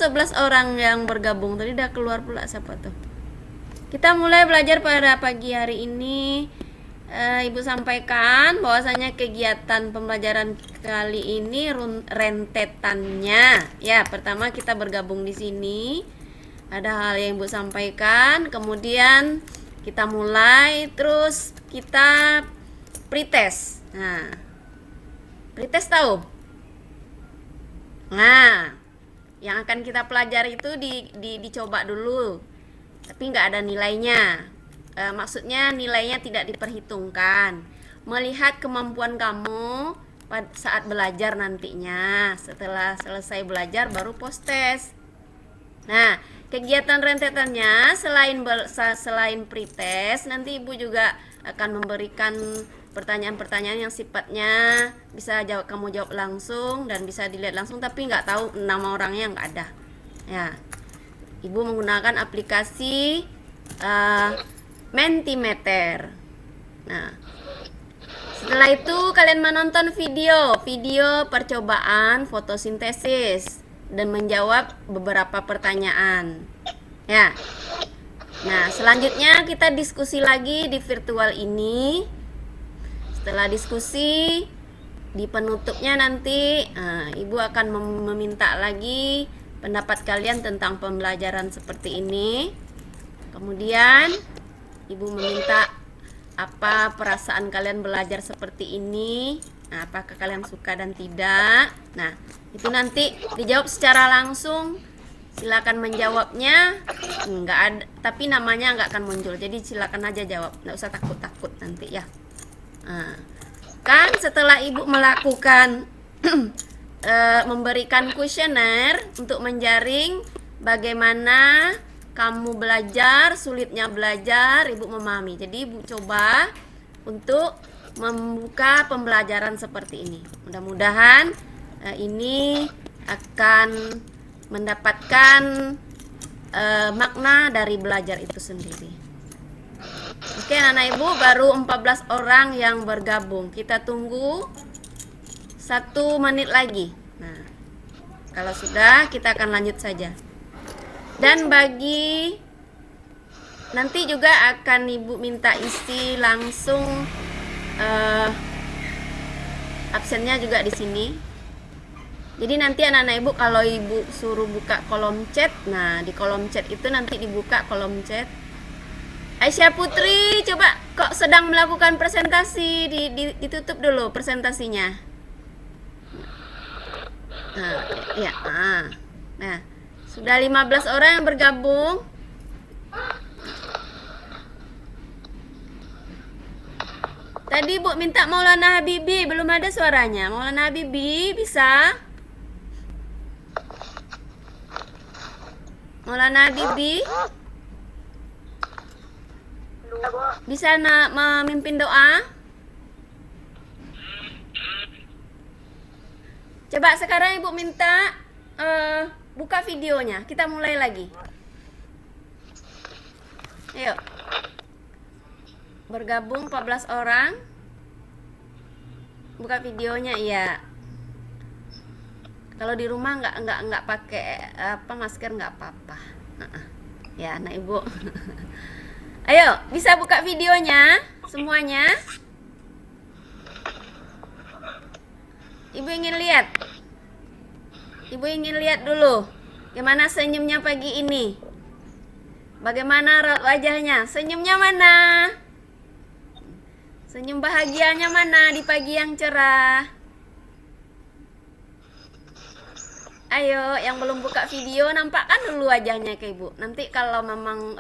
11 orang yang bergabung. Tadi udah keluar pula siapa tuh. Kita mulai belajar pada pagi hari ini. Ibu sampaikan bahwasanya kegiatan pembelajaran kali ini rentetannya. Ya, pertama kita bergabung di sini. Ada hal yang Ibu sampaikan, kemudian kita mulai, terus kita pretest. Nah, pretest tahu? Nah, yang akan kita pelajari itu dicoba dulu, tapi nggak ada nilainya. Maksudnya nilainya tidak diperhitungkan. Melihat kemampuan kamu saat belajar nantinya. Setelah selesai belajar baru post test. Nah, kegiatan rentetannya selain pretest, nanti Ibu juga akan memberikan pertanyaan-pertanyaan yang sifatnya bisa kamu jawab langsung dan bisa dilihat langsung, tapi nggak tahu nama orangnya, nggak ada. Ya, Ibu menggunakan aplikasi Mentimeter. Nah, setelah itu kalian menonton video percobaan fotosintesis dan menjawab beberapa pertanyaan. Ya. Nah, selanjutnya kita diskusi lagi di virtual ini. Setelah diskusi, di penutupnya nanti Ibu akan meminta lagi pendapat kalian tentang pembelajaran seperti ini. Kemudian Ibu meminta apa perasaan kalian belajar seperti ini. Nah, apakah kalian suka dan tidak? Nah, itu nanti dijawab secara langsung. Silakan menjawabnya. Enggak ada, tapi namanya enggak akan muncul. Jadi silakan aja jawab. Enggak usah takut-takut nanti ya. Nah, kan setelah Ibu melakukan memberikan kuesioner untuk menjaring bagaimana kamu belajar, sulitnya belajar, Ibu memahami. Jadi Ibu coba untuk membuka pembelajaran seperti ini. Mudah-mudahan ini akan mendapatkan makna dari belajar itu sendiri. Oke, anak Ibu, baru 14 orang yang bergabung. Kita tunggu 1 menit lagi. Nah, kalau sudah kita akan lanjut saja. Dan bagi nanti juga akan Ibu minta isi langsung absennya juga di sini. Jadi nanti anak-anak Ibu kalau Ibu suruh buka kolom chat, nah di kolom chat itu nanti dibuka kolom chat. Aisyah Putri, coba kok sedang melakukan presentasi, ditutup dulu presentasinya. Nah, ya. Nah, sudah 15 orang yang bergabung. Tadi Bu minta Maulana Habibi, belum ada suaranya. Maulana Habibi bisa? Maulana Habibi bisa memimpin doa? Coba sekarang Ibu minta buka videonya. Kita mulai lagi. Ayo. Bergabung 14 orang. Buka videonya, iya. Kalau di rumah nggak pakai masker nggak apa-apa. Ya, anak Ibu. Ayo, bisa buka videonya semuanya? Ibu ingin lihat. Ibu ingin lihat dulu gimana senyumnya pagi ini. Bagaimana raut wajahnya? Senyumnya mana? Senyum bahagianya mana di pagi yang cerah? Ayo, yang belum buka video nampakkan dulu wajahnya ke Ibu. Nanti kalau memang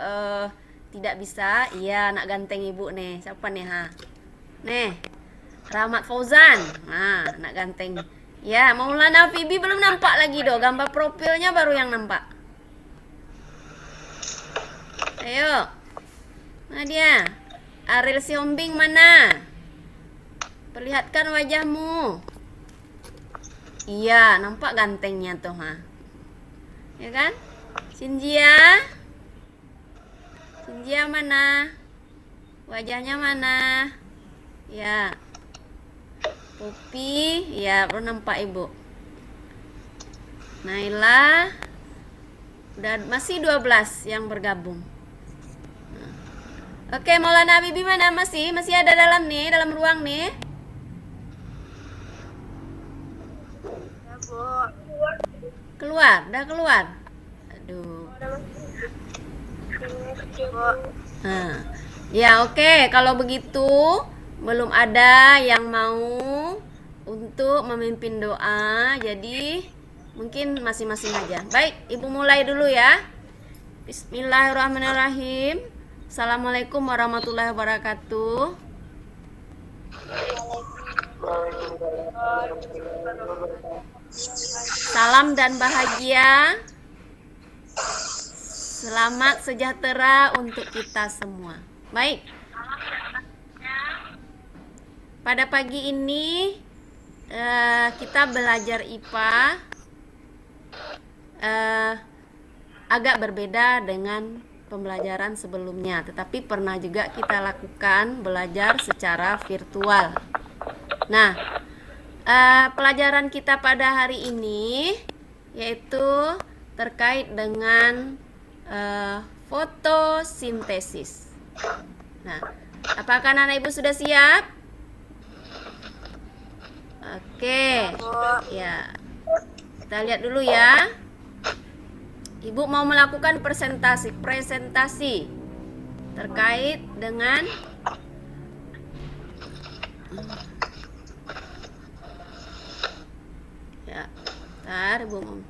tidak bisa, iya anak ganteng Ibu nih. Siapa nih ha? Nih, Rahmat Fauzan. Nah, anak ganteng. Ya, Maulana Fibi belum nampak lagi doh. Gambar profilnya baru yang nampak. Ayo. Mana dia? Ariel Siombing mana? Perlihatkan wajahmu. Iya, nampak gantengnya tuh ha. Ya kan? Sinjia. Sinjia mana? Wajahnya mana? Ya. Popi, ya baru nampak Ibu. Naila. Udah masih 12 yang bergabung. Oke, Maulana Habibi mana masih? Masih ada dalam nih, dalam ruang nih. Ya, Bu. Keluar, udah keluar. Aduh. Bu. Nah, ya oke, kalau begitu belum ada yang mau untuk memimpin doa, jadi mungkin masing-masing aja. Baik, Ibu mulai dulu ya. Bismillahirrahmanirrahim. Assalamualaikum warahmatullahi wabarakatuh. Salam dan bahagia. Selamat sejahtera untuk kita semua. Baik. Pada pagi ini kita belajar IPA agak berbeda dengan pembelajaran sebelumnya, tetapi pernah juga kita lakukan belajar secara virtual. Nah, pelajaran kita pada hari ini yaitu terkait dengan fotosintesis. Nah, apakah anak ibu sudah siap? Oke, ya, kita lihat dulu ya. Ibu mau melakukan presentasi terkait dengan ya, ntar Ibu mau.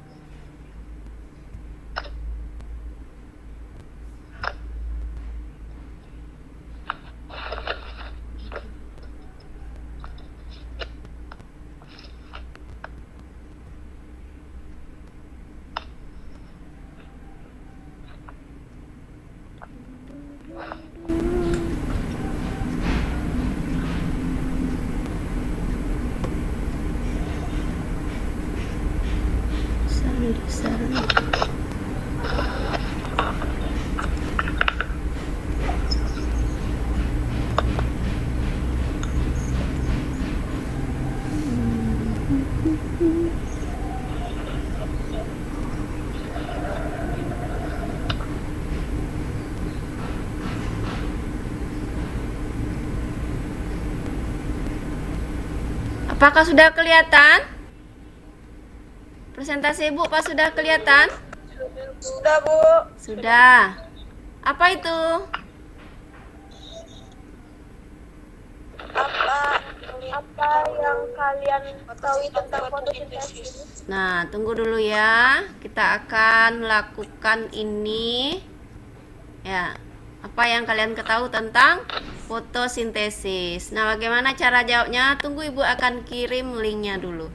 Apakah sudah kelihatan? Presentasi Ibu, Pak, sudah kelihatan? Sudah, Bu. Sudah. Apa itu? Apa yang kalian ketahui tentang fotosintesis? Nah, tunggu dulu ya. Kita akan lakukan ini. Ya. Apa yang kalian ketahui tentang fotosintesis? Nah, bagaimana cara jawabnya? Tunggu, Ibu akan kirim linknya dulu.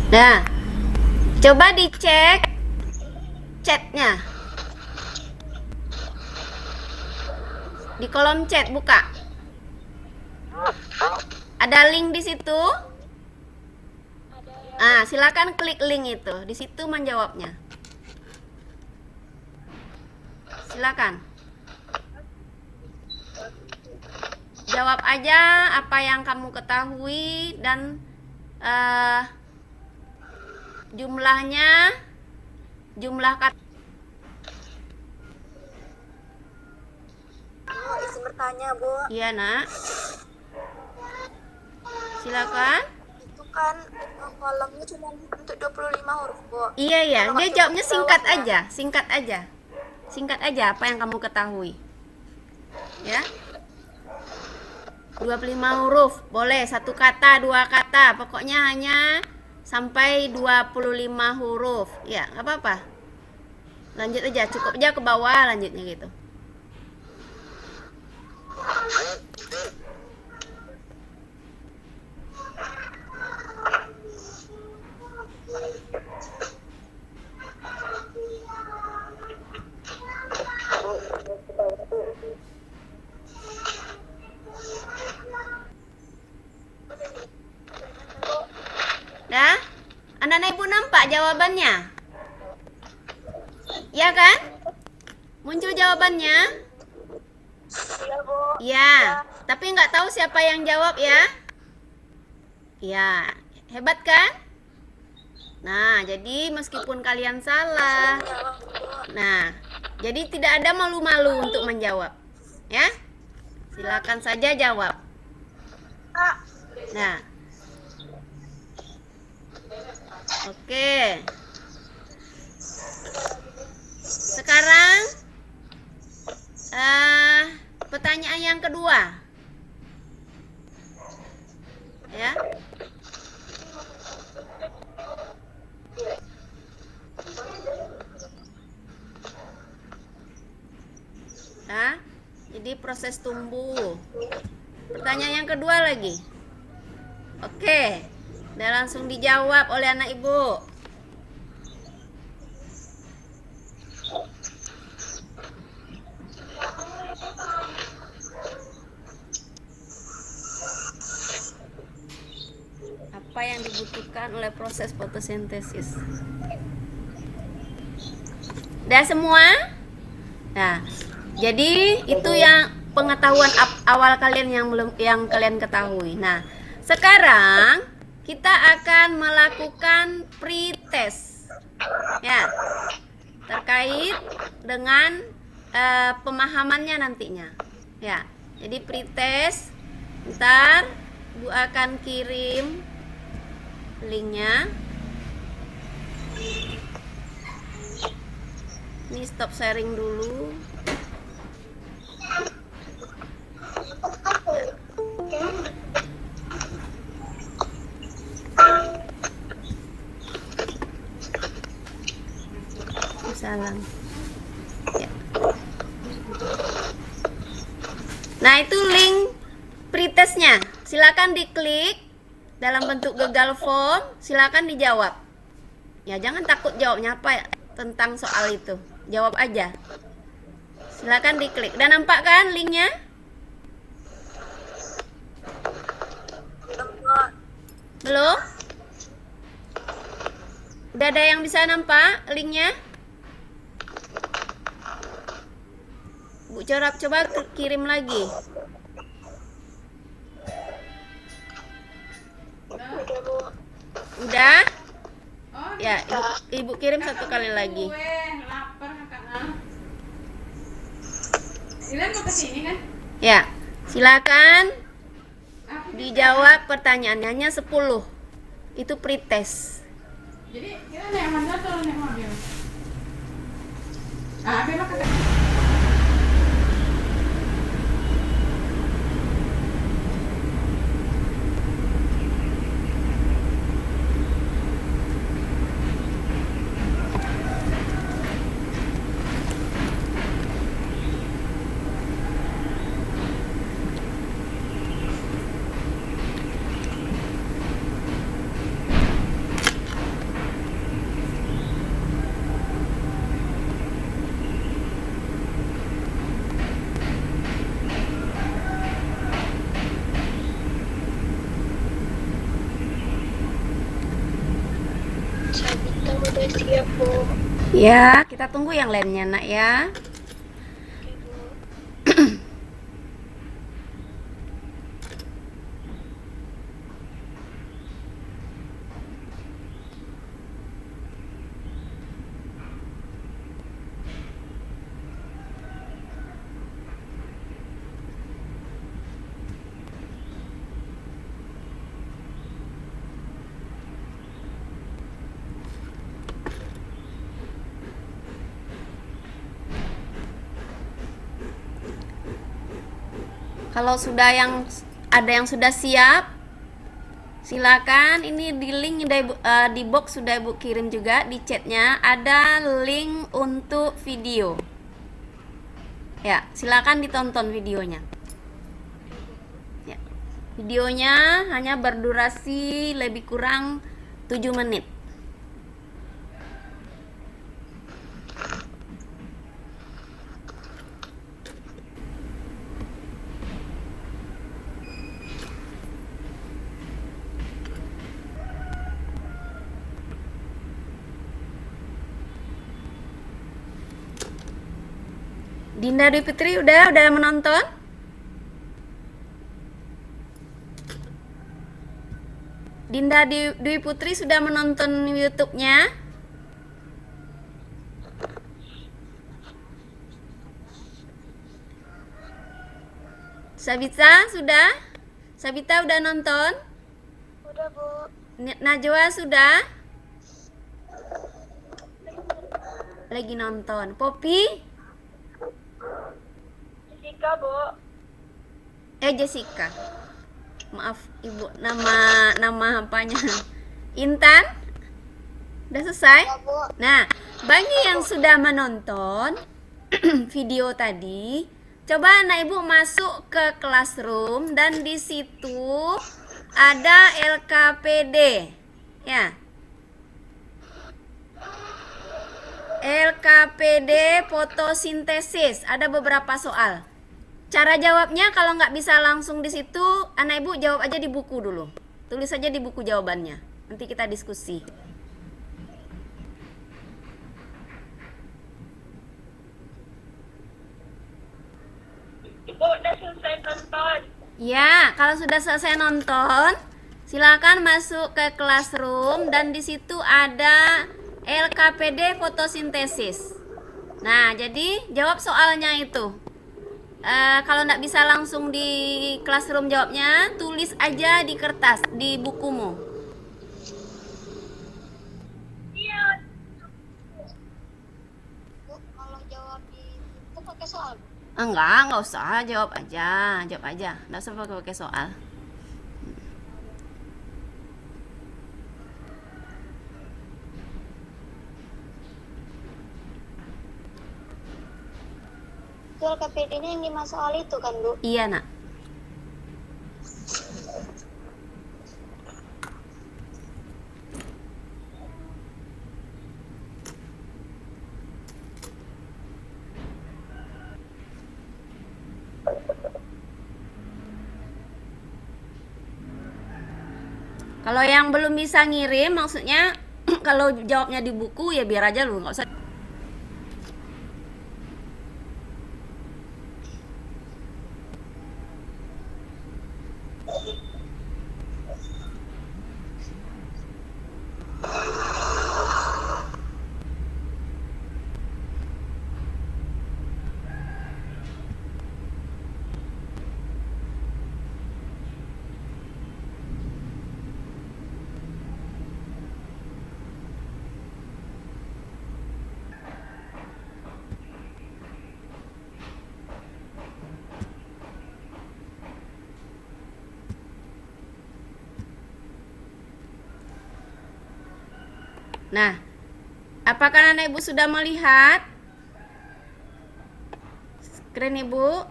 Nah, coba dicek chatnya. Di kolom chat buka. Ada link di situ. Ah, silakan klik link itu. Di situ menjawabnya. Silakan. Jawab aja apa yang kamu ketahui dan jumlah kata. Izin bertanya, Bu. Iya, Nak. Silakan. Itu kan kolomnya cuma untuk 25 huruf, Bu. Iya, ya. Kalau Dia nggak jawabnya coba singkat bawah, aja, singkat aja. Singkat aja apa yang kamu ketahui. Ya. 25 huruf, boleh satu kata, dua kata, pokoknya hanya sampai 25 huruf. Ya, nggak apa-apa. Lanjut aja, cukup aja ke bawah, lanjutnya gitu. nampak jawabannya? Ya kan? Muncul jawabannya? Iya, Bu. Ya, tapi nggak tahu siapa yang jawab ya? Ya, hebat kan? Nah, jadi meskipun kalian salah, nah, jadi tidak ada malu-malu untuk menjawab, ya? Silakan saja jawab. Nah, oke. Sekarang pertanyaan yang kedua, ya. Nah, jadi proses tumbuh. Pertanyaan yang kedua lagi. Oke, udah langsung dijawab oleh anak ibu. Apa yang dibutuhkan oleh proses fotosintesis? Udah semua? Nah, jadi itu yang pengetahuan awal kalian yang kalian ketahui. Nah, sekarang kita akan melakukan pretest, ya, terkait dengan pemahamannya nantinya, ya. Jadi pretest, ntar Bu akan kirim linknya. Ini stop sharing dulu. Salam. Ya. Nah, itu link pretestnya. Silakan diklik dalam bentuk Google Form. Silakan dijawab. Ya, jangan takut jawabnya apa tentang soal itu. Jawab aja. Silakan diklik. Udah nampak kan linknya? Belum? Udah ada yang bisa nampak linknya? Bu coba kirim lagi. Udah? Ya, ibu kirim satu kali lagi. Mau kesini kan? Ya, silakan dijawab pertanyaannya, hanya 10. Itu pretest. Jadi kita naik mana atau naik mobil? Memang kata. Kita udah siap, Bu. Ya, kita tunggu yang lainnya, Nak ya. Oke, Bu. Kalau ada yang sudah siap, silakan. Ini di link di box sudah Ibu kirim juga di chatnya. Ada link untuk video. Ya, silakan ditonton videonya. Ya, videonya hanya berdurasi lebih kurang 7 menit. Dinda Dwi Putri udah menonton? Dinda Dwi Putri sudah menonton YouTube-nya? Sabita sudah? Sabita udah nonton? Udah, Bu. Najwa sudah? Lagi nonton. Poppy? Jessica, Bu. Jessica. Maaf Ibu, nama apanya? Intan? Udah selesai? Ya, Bu. Nah, bagi yang sudah menonton video tadi, coba anak Ibu masuk ke Classroom dan di situ ada LKPD. Ya. LKPD fotosintesis, ada beberapa soal. Cara jawabnya kalau nggak bisa langsung di situ, anak Ibu jawab aja di buku dulu. Tulis aja di buku jawabannya. Nanti kita diskusi. Ibu udah selesai nonton. Ya, kalau sudah selesai nonton, silakan masuk ke Classroom dan di situ ada LKPD fotosintesis. Nah, jadi jawab soalnya itu. Kalau nggak bisa langsung di Classroom jawabnya, tulis aja di kertas, di bukumu. Iya. Bu, kalau jawab di itu pakai soal. Enggak usah, jawab aja, nggak usah pakai soal. Soal KPD-nya yang 5 soal itu kan, Bu? Iya, Nak. Kalau yang belum bisa ngirim, maksudnya kalau jawabnya di buku ya biar aja lu, nggak usah. Nah, apakah anak Ibu sudah melihat screen Ibu?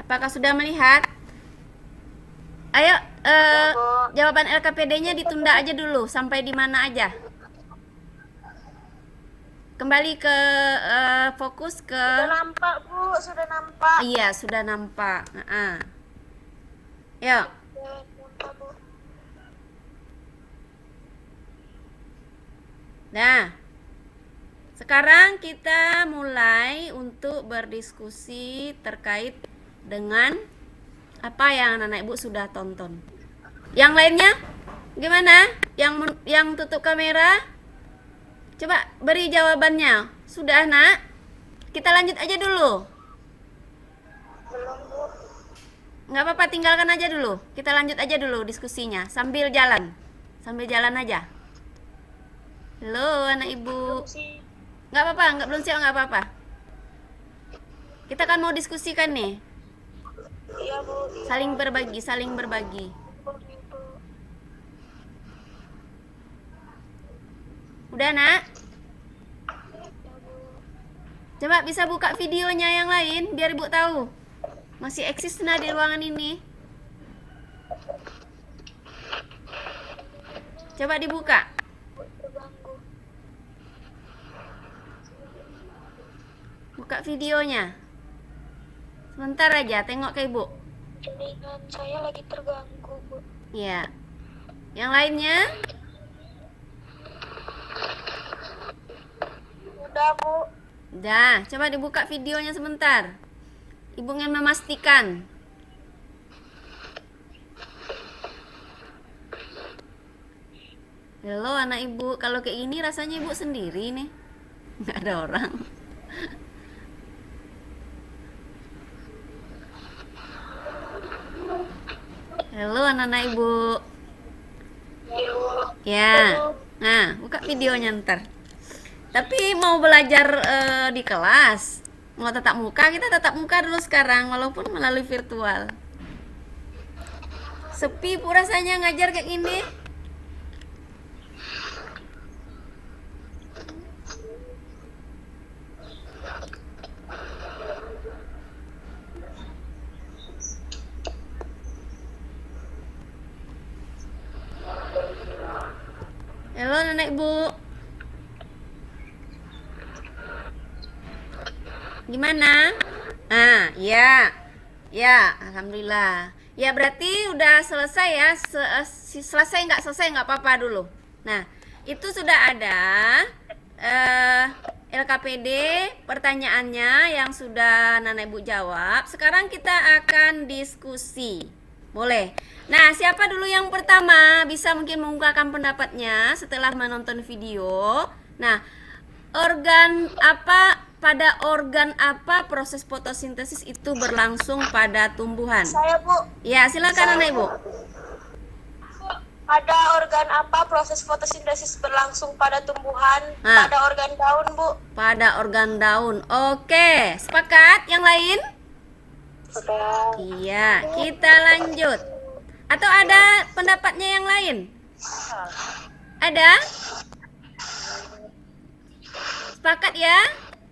Apakah sudah melihat? Ayo, jawaban LKPD-nya ditunda aja dulu. Sampai di mana aja? Kembali ke fokus ke. Sudah nampak, Bu. Sudah nampak. Iya, sudah nampak. Yuk. Sudah nampak, Bu. Nah, sekarang kita mulai untuk berdiskusi terkait dengan apa yang anak Ibu sudah tonton. Yang lainnya gimana? Yang tutup kamera? Coba beri jawabannya. Sudah, Nak? Kita lanjut aja dulu. Belum, Bu. Nggak apa-apa, tinggalkan aja dulu. Kita lanjut aja dulu diskusinya sambil jalan. Sambil jalan aja. Halo anak Ibu. Sih. Nggak apa-apa, belum siap nggak apa-apa. Kita kan mau diskusikan nih. Iya, Bu. Iya. Saling berbagi. Bu, gitu. Udah, Nak? Ya, Bu. Coba bisa buka videonya yang lain biar Ibu tahu. Masih eksis nah di ruangan ini. Coba dibuka. Terganggu. Buka videonya. Sebentar aja, tengok ke Ibu. Jaringan saya lagi terganggu, Bu. Ya. Yang lainnya? Udah, Bu. Dah, coba dibuka videonya sebentar. Ibu ingin memastikan. Halo anak ibu, kalau kayak gini rasanya ibu sendiri nih. Nggak ada orang. Halo anak-anak ibu. Ya, nah buka videonya ntar. Tapi mau belajar di kelas, mau tatap muka, kita tatap muka dulu sekarang, walaupun melalui virtual. Sepi bu rasanya ngajar kayak gini. Halo nenek ibu. Gimana? Ah, ya. Ya, alhamdulillah. Ya berarti udah selesai ya. Selesai nggak selesai nggak apa-apa dulu. Nah, itu sudah ada LKPD pertanyaannya yang sudah Nana Ibu jawab. Sekarang kita akan diskusi. Boleh. Nah, siapa dulu yang pertama bisa mungkin mengungkapkan pendapatnya setelah menonton video? Nah, pada organ apa proses fotosintesis itu berlangsung pada tumbuhan? Saya, Bu. Ya, silakan anak ibu. Pada organ apa proses fotosintesis berlangsung pada tumbuhan? Ah. Pada organ daun, Bu. Pada organ daun. Oke, sepakat? Yang lain? Sudah. Iya, kita lanjut. Atau ada pendapatnya yang lain? Ada? Sepakat ya?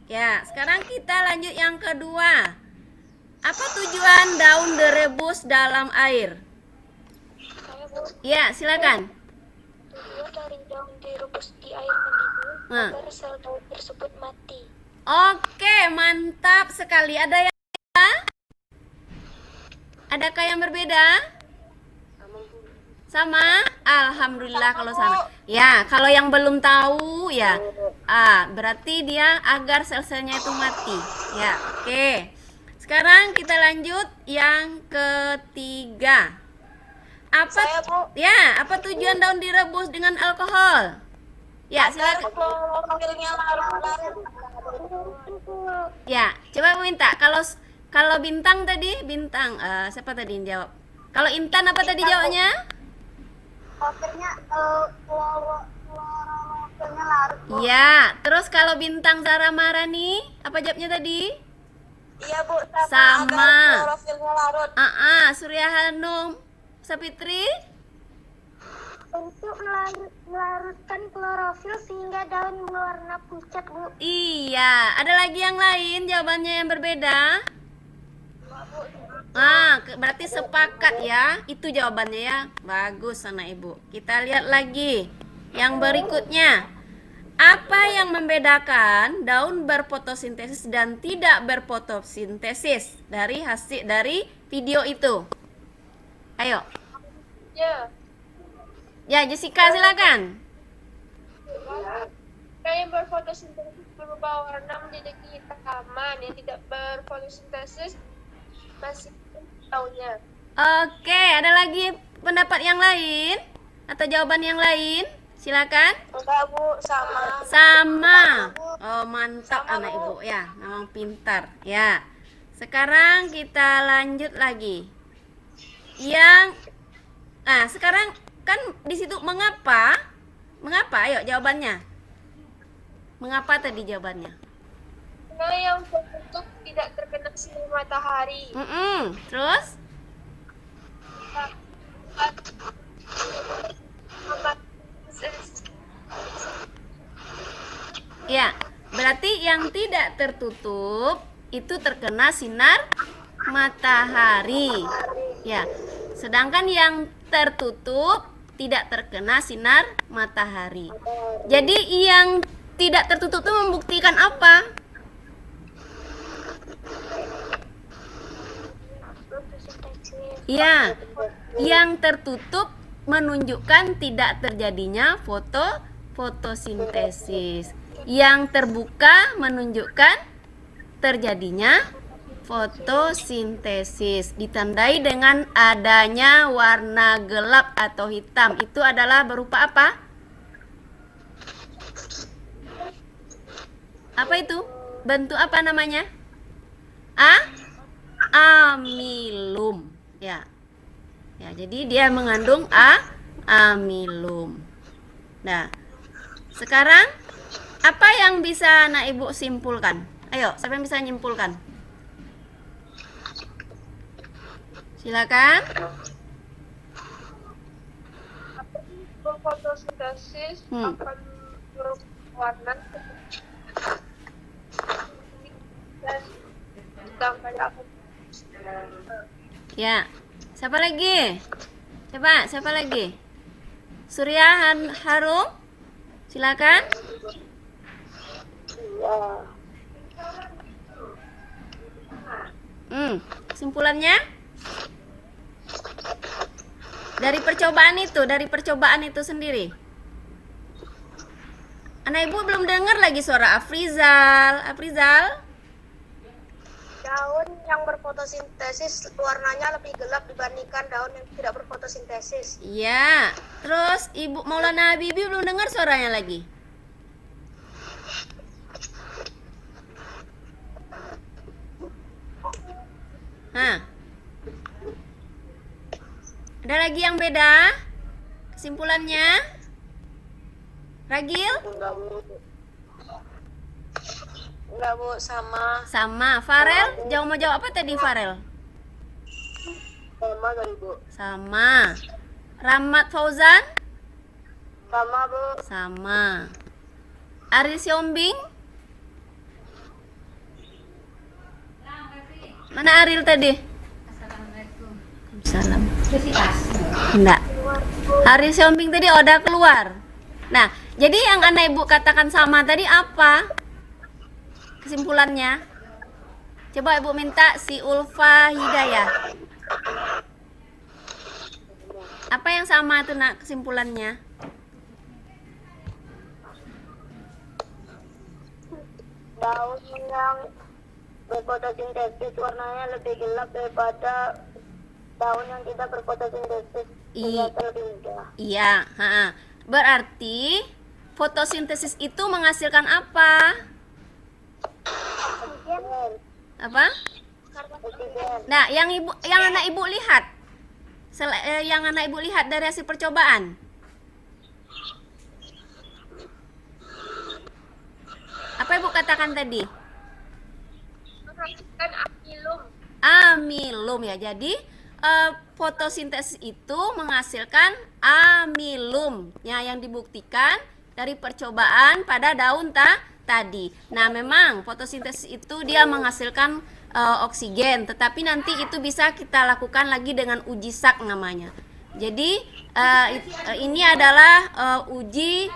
Ya, sekarang kita lanjut yang kedua. Apa tujuan daun direbus dalam air? Saya, Bu. Ya, silakan. Tujuan dari daun direbus di air mendidih Nah. agar sel daun tersebut mati. Oke, mantap sekali. Ada yang Adakah yang berbeda? Sama? Alhamdulillah kalau sama. Ya, kalau yang belum tahu ya, berarti dia agar sel-selnya itu mati. Ya, oke. Sekarang kita lanjut yang ketiga. Saya, Bu. Apa tujuan daun direbus dengan alkohol? Ya, silakan. Klorofilnya larut-larut. Ya, coba minta. Kalau Bintang tadi, siapa tadi yang jawab? Kalau Intan apa tadi jawabnya? Klorofilnya klorofilnya larut, Bu. Ya, terus kalau Bintang Zara Marani, apa jawabnya tadi? Iya, Bu. Sama. Agar klorofilnya larut. Surya Hanum, Sapitri? Untuk melarutkan klorofil sehingga daun berwarna pucat, Bu. Iya, ada lagi yang lain jawabannya yang berbeda? Berarti sepakat ya, itu jawabannya ya. Bagus anak ibu. Kita lihat lagi yang berikutnya. Apa yang membedakan daun berfotosintesis dan tidak berfotosintesis dari video itu? Ayo. Ya. Ya, Jessica silakan. Yang berfotosintesis berubah warna menjadi kehitaman, yang tidak berfotosintesis masih daunnya. Oke, ada lagi pendapat yang lain atau jawaban yang lain? Silakan. Enggak, Bu, sama. Sama. Oh, mantap Sama, anak Bu. ibu ya, memang pintar. Ya. Sekarang kita lanjut lagi. Sekarang kan di situ mengapa? Mengapa? Ayo jawabannya. Mengapa tadi jawabannya? Karena yang tertutup tidak terkena sinar matahari. Terus? Ya, berarti yang tidak tertutup itu terkena sinar matahari. Ya, sedangkan yang tertutup tidak terkena sinar matahari. Jadi yang tidak tertutup itu membuktikan apa? Ya, yang tertutup menunjukkan tidak terjadinya fotosintesis. yang terbuka menunjukkan terjadinya fotosintesis. Ditandai dengan adanya warna gelap atau hitam. Itu adalah berupa apa? Apa itu? Bentuk apa namanya? Amilum. Ya. Ya, jadi dia mengandung amilum. Nah, sekarang apa yang bisa anak ibu simpulkan? Ayo, siapa yang bisa nyimpulkan? Silakan. Fotosintesis akan berwarna dan gambar apa? Ya. Siapa lagi? Siapa lagi? Surya Harum. Silakan. Kesimpulannya? Dari percobaan itu sendiri. Anak ibu belum dengar lagi suara Afrizal. Daun yang berfotosintesis warnanya lebih gelap dibandingkan daun yang tidak berfotosintesis. Iya. Terus Ibu Maulana Habibi belum dengar suaranya lagi. Ada lagi yang beda? Kesimpulannya? Ragil? Enggak, Bu, sama. Sama. Farel? Mau jawab apa tadi Farel? Sama kali, Bu. Sama. Rahmat Fauzan? Sama, Bu. Sama. Aril Siombing? Mana Aril tadi? Assalamualaikum. Salam. Aktivitas. Enggak. Aril Siombing tadi udah keluar. Nah, jadi yang anak ibu katakan sama tadi apa? Kesimpulannya? Coba ibu minta si Ulfa Hidayah. Apa yang sama tuh nak kesimpulannya? Daun yang berfotosintesis warnanya lebih gelap daripada daun yang tidak berfotosintesis. Lebih muda. Iya, berarti fotosintesis itu menghasilkan apa? Apa? Nah, yang anak ibu lihat, yang anak ibu lihat dari hasil percobaan. Apa ibu katakan tadi? Menghasilkan amilum. Amilum ya. Jadi fotosintesis itu menghasilkan amilum ya, yang dibuktikan dari percobaan pada daun tadi. Nah, memang fotosintesis itu dia menghasilkan oksigen, tetapi nanti itu bisa kita lakukan lagi dengan uji sak namanya. Jadi ini adalah uji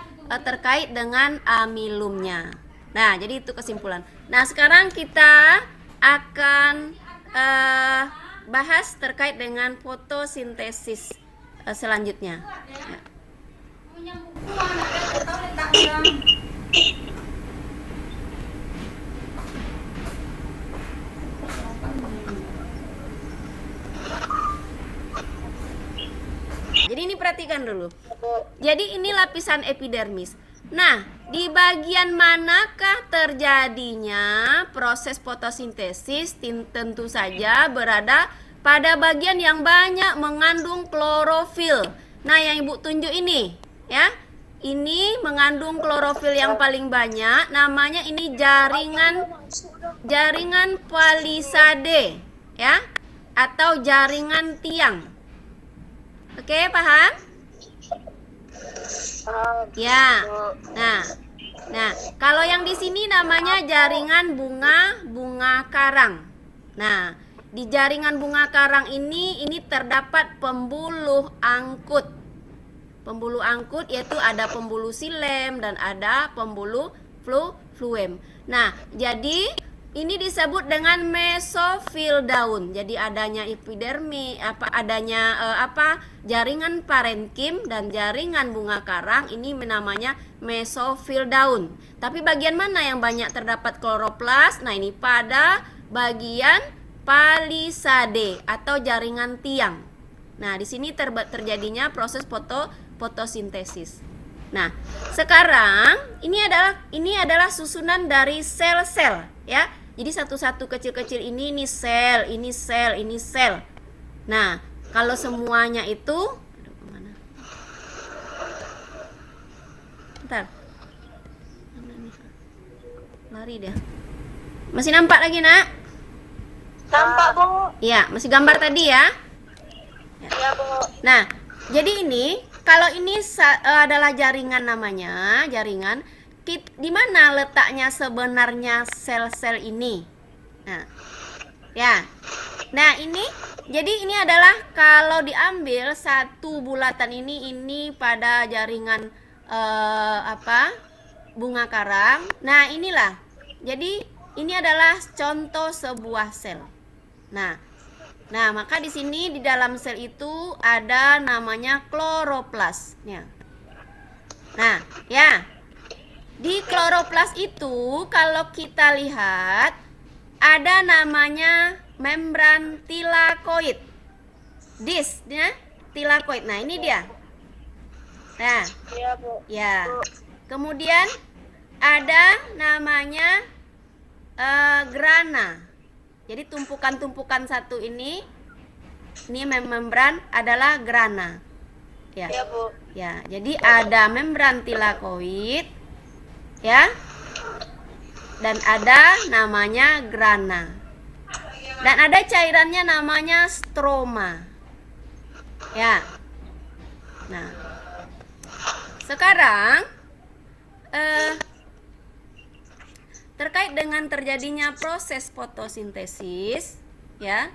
terkait dengan amilumnya. Nah, jadi itu kesimpulan. Nah, sekarang kita akan bahas terkait dengan fotosintesis selanjutnya. Punya buku anak tahu letak yang Jadi ini perhatikan dulu. Jadi ini lapisan epidermis. Nah, di bagian manakah terjadinya proses fotosintesis? Tentu saja berada pada bagian yang banyak mengandung klorofil. Nah, yang Ibu tunjuk ini, ya. Ini mengandung klorofil yang paling banyak. Namanya ini jaringan palisade, ya, atau jaringan tiang. Oke, paham? Ya. Nah, kalau yang di sini namanya jaringan bunga karang. Nah, di jaringan bunga karang ini terdapat pembuluh angkut. Pembuluh angkut yaitu ada pembuluh silem dan ada pembuluh fluem. Nah, jadi Ini disebut dengan mesofil daun. Jadi adanya epidermis, jaringan parenkim dan jaringan bunga karang ini namanya mesofil daun. Tapi bagian mana yang banyak terdapat kloroplas? Nah, ini pada bagian palisade atau jaringan tiang. Nah, di sini terjadinya proses fotosintesis. Nah, sekarang ini adalah susunan dari sel-sel, ya. Jadi satu-satu kecil-kecil ini sel, ini sel, ini sel. Nah, kalau semuanya itu, aduh, kemana? Bentar. Mana nih? Lari dia. Masih nampak lagi, Nak? Nampak, Bu. Iya, masih gambar tadi ya. Ya, Bu. Nah, jadi ini kalau ini adalah jaringan namanya, jaringan. Di mana letaknya sebenarnya sel-sel ini? Nah, ya. Nah, jadi ini adalah kalau diambil satu bulatan ini pada jaringan bunga karang. Nah, inilah. Jadi ini adalah contoh sebuah sel. Nah, maka di sini di dalam sel itu ada namanya kloroplas. Nah, ya. Di kloroplas itu kalau kita lihat ada namanya membran tilakoid. Tilakoid. Nah, ini dia. Nah, Iya, Bu. ya. Kemudian ada namanya grana. Jadi tumpukan-tumpukan satu ini membran adalah grana. Ya. Iya, Bu. Ya, jadi ada membran tilakoid. Ya, dan ada namanya grana, dan ada cairannya namanya stroma. Ya, nah, sekarang terkait dengan terjadinya proses fotosintesis, ya,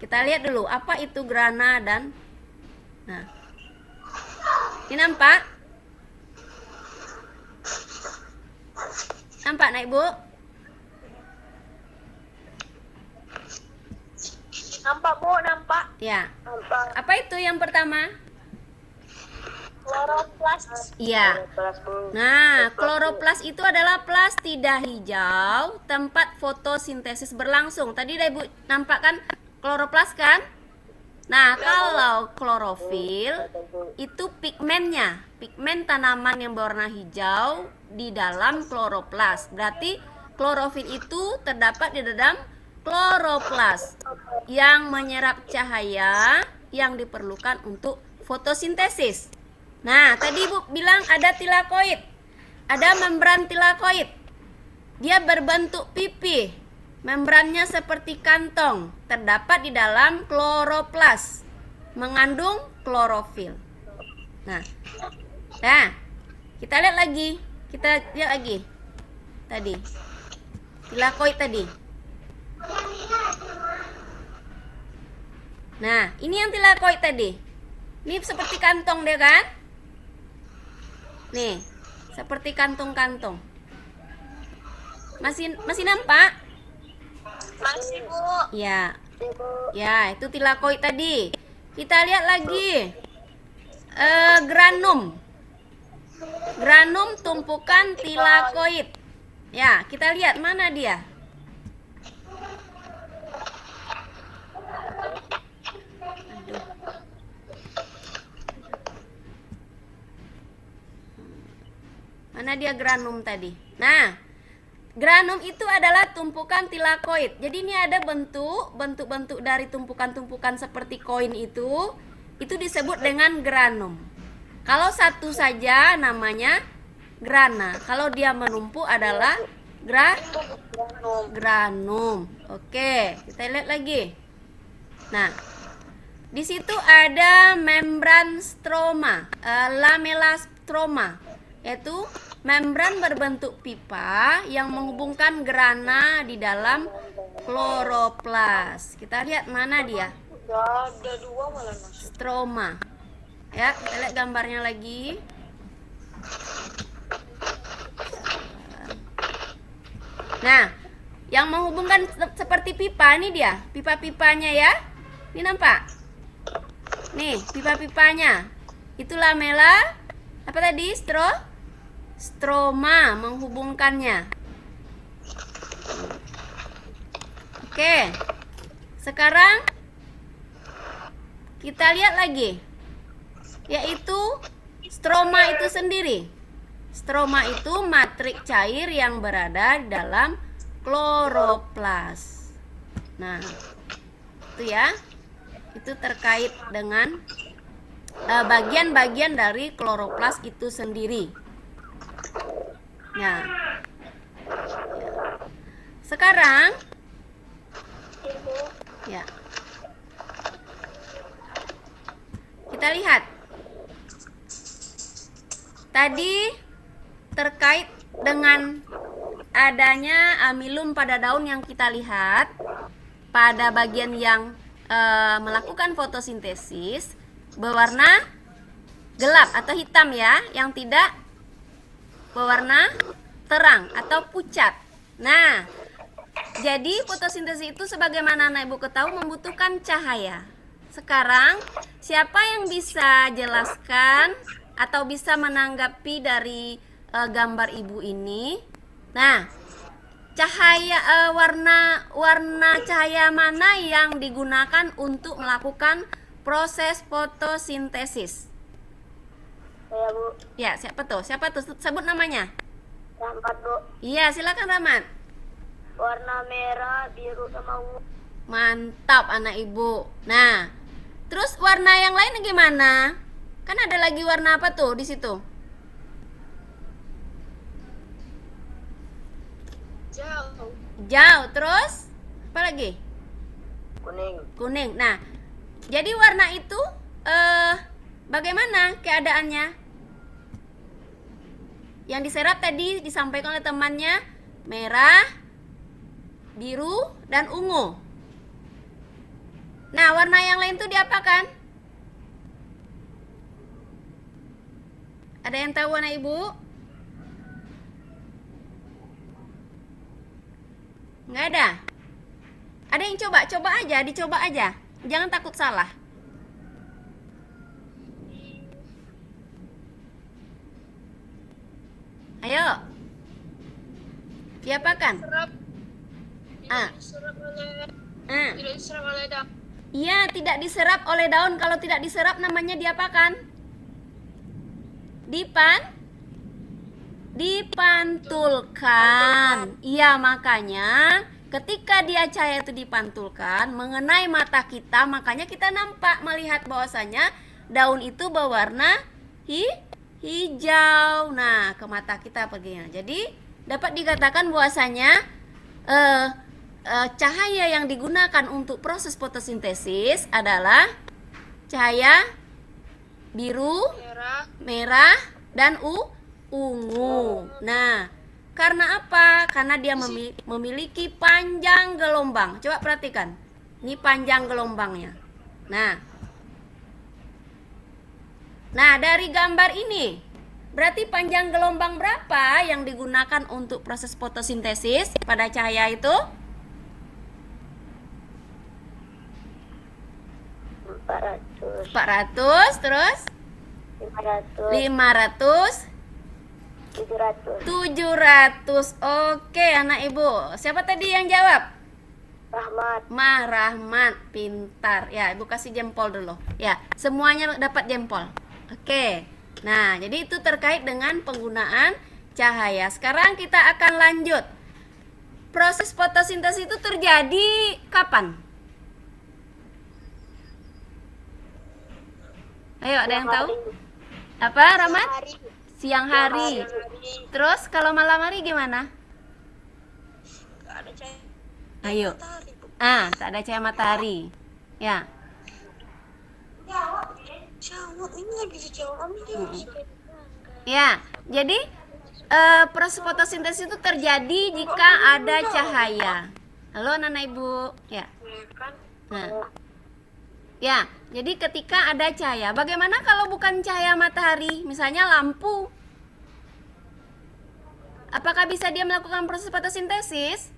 kita lihat dulu apa itu grana dan, nah, ini nampak? Nampak, Ibu? Nampak, Bu, nampak. Ya. Nampak. Apa itu yang pertama? Kloroplas. Iya. Nah, kloroplas itu adalah plastida hijau, tempat fotosintesis berlangsung. Tadi Ibu nampak kan kloroplas kan? Nah, kalau klorofil itu pigmennya, pigmen tanaman yang berwarna hijau di dalam kloroplas. Berarti klorofil itu terdapat di dalam kloroplas yang menyerap cahaya yang diperlukan untuk fotosintesis. Nah, tadi Ibu bilang ada tilakoid. Ada membran tilakoid. Dia berbentuk pipih. Membrannya seperti kantong, terdapat di dalam kloroplas, mengandung klorofil. Nah, kita lihat lagi. Tadi, tilakoid tadi. Nah, ini yang tilakoid tadi. Ini seperti kantong dia kan? Nih, seperti kantong-kantong. Masih nampak? Masih, Bu. Ya. Ya, itu tilakoid tadi. Kita lihat lagi. Granum. Granum tumpukan tilakoid. Ya, kita lihat mana dia? Aduh. Mana dia granum tadi? Nah, granum itu adalah tumpukan tilakoid. Jadi ini ada bentuk-bentuk dari tumpukan-tumpukan seperti koin itu disebut dengan granum. Kalau satu saja namanya grana. Kalau dia menumpuk adalah granum. Oke, kita lihat lagi. Nah, di situ ada membran stroma, lamella stroma, yaitu membran berbentuk pipa yang menghubungkan grana di dalam kloroplas. Kita lihat mana dia? Ada dua malah, Mas. Stroma. Ya, kita lihat gambarnya lagi. Nah, yang menghubungkan seperti pipa nih dia, pipa-pipanya ya. Ini nampak? Nih, pipa-pipanya. Itu lamela apa tadi? Stroma menghubungkannya. Oke. Sekarang kita lihat lagi. Yaitu stroma itu sendiri. Stroma itu matrik cair yang berada di dalam kloroplas. Nah, itu ya. Itu terkait dengan bagian-bagian dari kloroplas itu sendiri. Nah, sekarang ya kita lihat tadi terkait dengan adanya amilum pada daun yang kita lihat pada bagian yang melakukan fotosintesis berwarna gelap atau hitam ya, yang tidak berwarna terang atau pucat. Nah, jadi fotosintesis itu sebagaimana anak ibu ketahui membutuhkan cahaya. Sekarang siapa yang bisa jelaskan atau bisa menanggapi dari gambar ibu ini? Nah, cahaya warna cahaya mana yang digunakan untuk melakukan proses fotosintesis? Saya Bu, Ya, siapa tuh? Siapa tuh? Sebut namanya. Rahmat Bu. Iya, silakan Rahmat. Warna merah, biru sama ungu. Mantap anak ibu. Nah, terus warna yang lain gimana? Kan ada lagi warna apa tuh di situ? Jauh. Jauh, terus apa lagi? Kuning. Kuning. Nah, jadi warna itu bagaimana keadaannya? Yang diserap tadi disampaikan oleh temannya merah, biru, dan ungu. Nah, warna yang lain itu diapakan? Ada yang tahu anak ibu? Nggak ada? Ada yang coba aja, dicoba aja. Jangan takut salah. Ayo. Diapakan? Serap. Ah. Diserap oleh. Ah. Tidak diserap oleh daun. Iya, tidak diserap oleh daun. Kalau tidak diserap namanya diapakan? Dipantulkan. Iya, makanya ketika dia cahaya itu dipantulkan mengenai mata kita, makanya kita nampak melihat bahwasanya daun itu berwarna hijau. Nah, ke mata kita perginya. Jadi dapat dikatakan bahwasanya cahaya yang digunakan untuk proses fotosintesis adalah cahaya biru, merah, dan ungu. Nah, karena apa? Karena dia memiliki panjang gelombang. Coba perhatikan. Ini panjang gelombangnya. Nah, dari gambar ini berarti panjang gelombang berapa yang digunakan untuk proses fotosintesis pada cahaya itu? 400, terus 500, 700. Oke, anak ibu. Siapa tadi yang jawab? Rahmat, pintar. Ya, ibu kasih jempol dulu. Ya, semuanya dapat jempol. Oke. Nah, jadi itu terkait dengan penggunaan cahaya. Sekarang kita akan lanjut. Proses fotosintesis itu terjadi kapan? Ayo, ada yang tahu? Apa, Rahmat? Siang hari. Terus kalau malam hari gimana? Ayo. Tak ada cahaya matahari. Ya. Ya, jadi proses fotosintesis itu terjadi jika ada cahaya. Halo, Nana Ibu. Ya. Nah. Ya, jadi ketika ada cahaya. Bagaimana kalau bukan cahaya matahari? Misalnya lampu. Apakah bisa dia melakukan proses fotosintesis?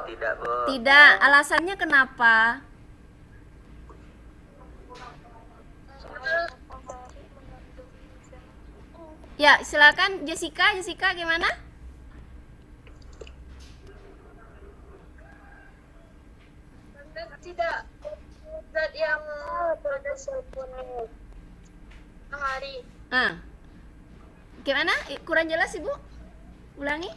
Tidak, Bu. Tidak. Alasannya kenapa? Ya, silakan Jessica. Jessica gimana? Tidak zat yang matahari. Gimana? Kurang jelas Ibu? Ulangi.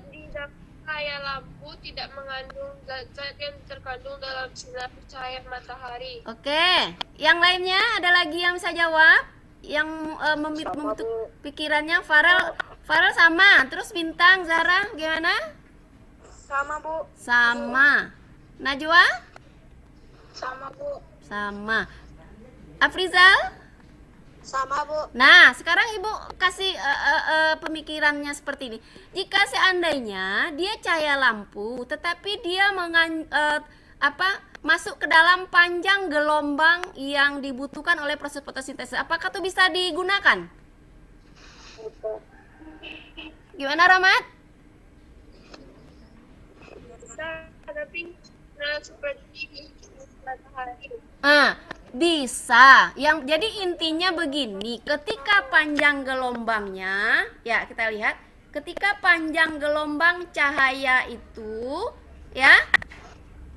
Di dalam cahaya lampu tidak mengandung zat-zat yang terkandung dalam sinar cahaya matahari. Oke. Yang lainnya ada lagi yang bisa jawab? Yang membentuk pikirannya Farel sama. Terus Bintang, Zara gimana? Sama, Bu. Sama. Najwa? Sama, Bu. Sama. Afrizal? Sama, Bu. Nah, sekarang Ibu kasih pemikirannya seperti ini. Jika seandainya dia cahaya lampu, tetapi dia masuk ke dalam panjang gelombang yang dibutuhkan oleh proses fotosintesis, apakah itu bisa digunakan? Gimana, Rahmat? Tapi seperti matahari. Bisa. Jadi intinya begini, ketika panjang gelombangnya, ya kita lihat, ketika panjang gelombang cahaya itu, ya,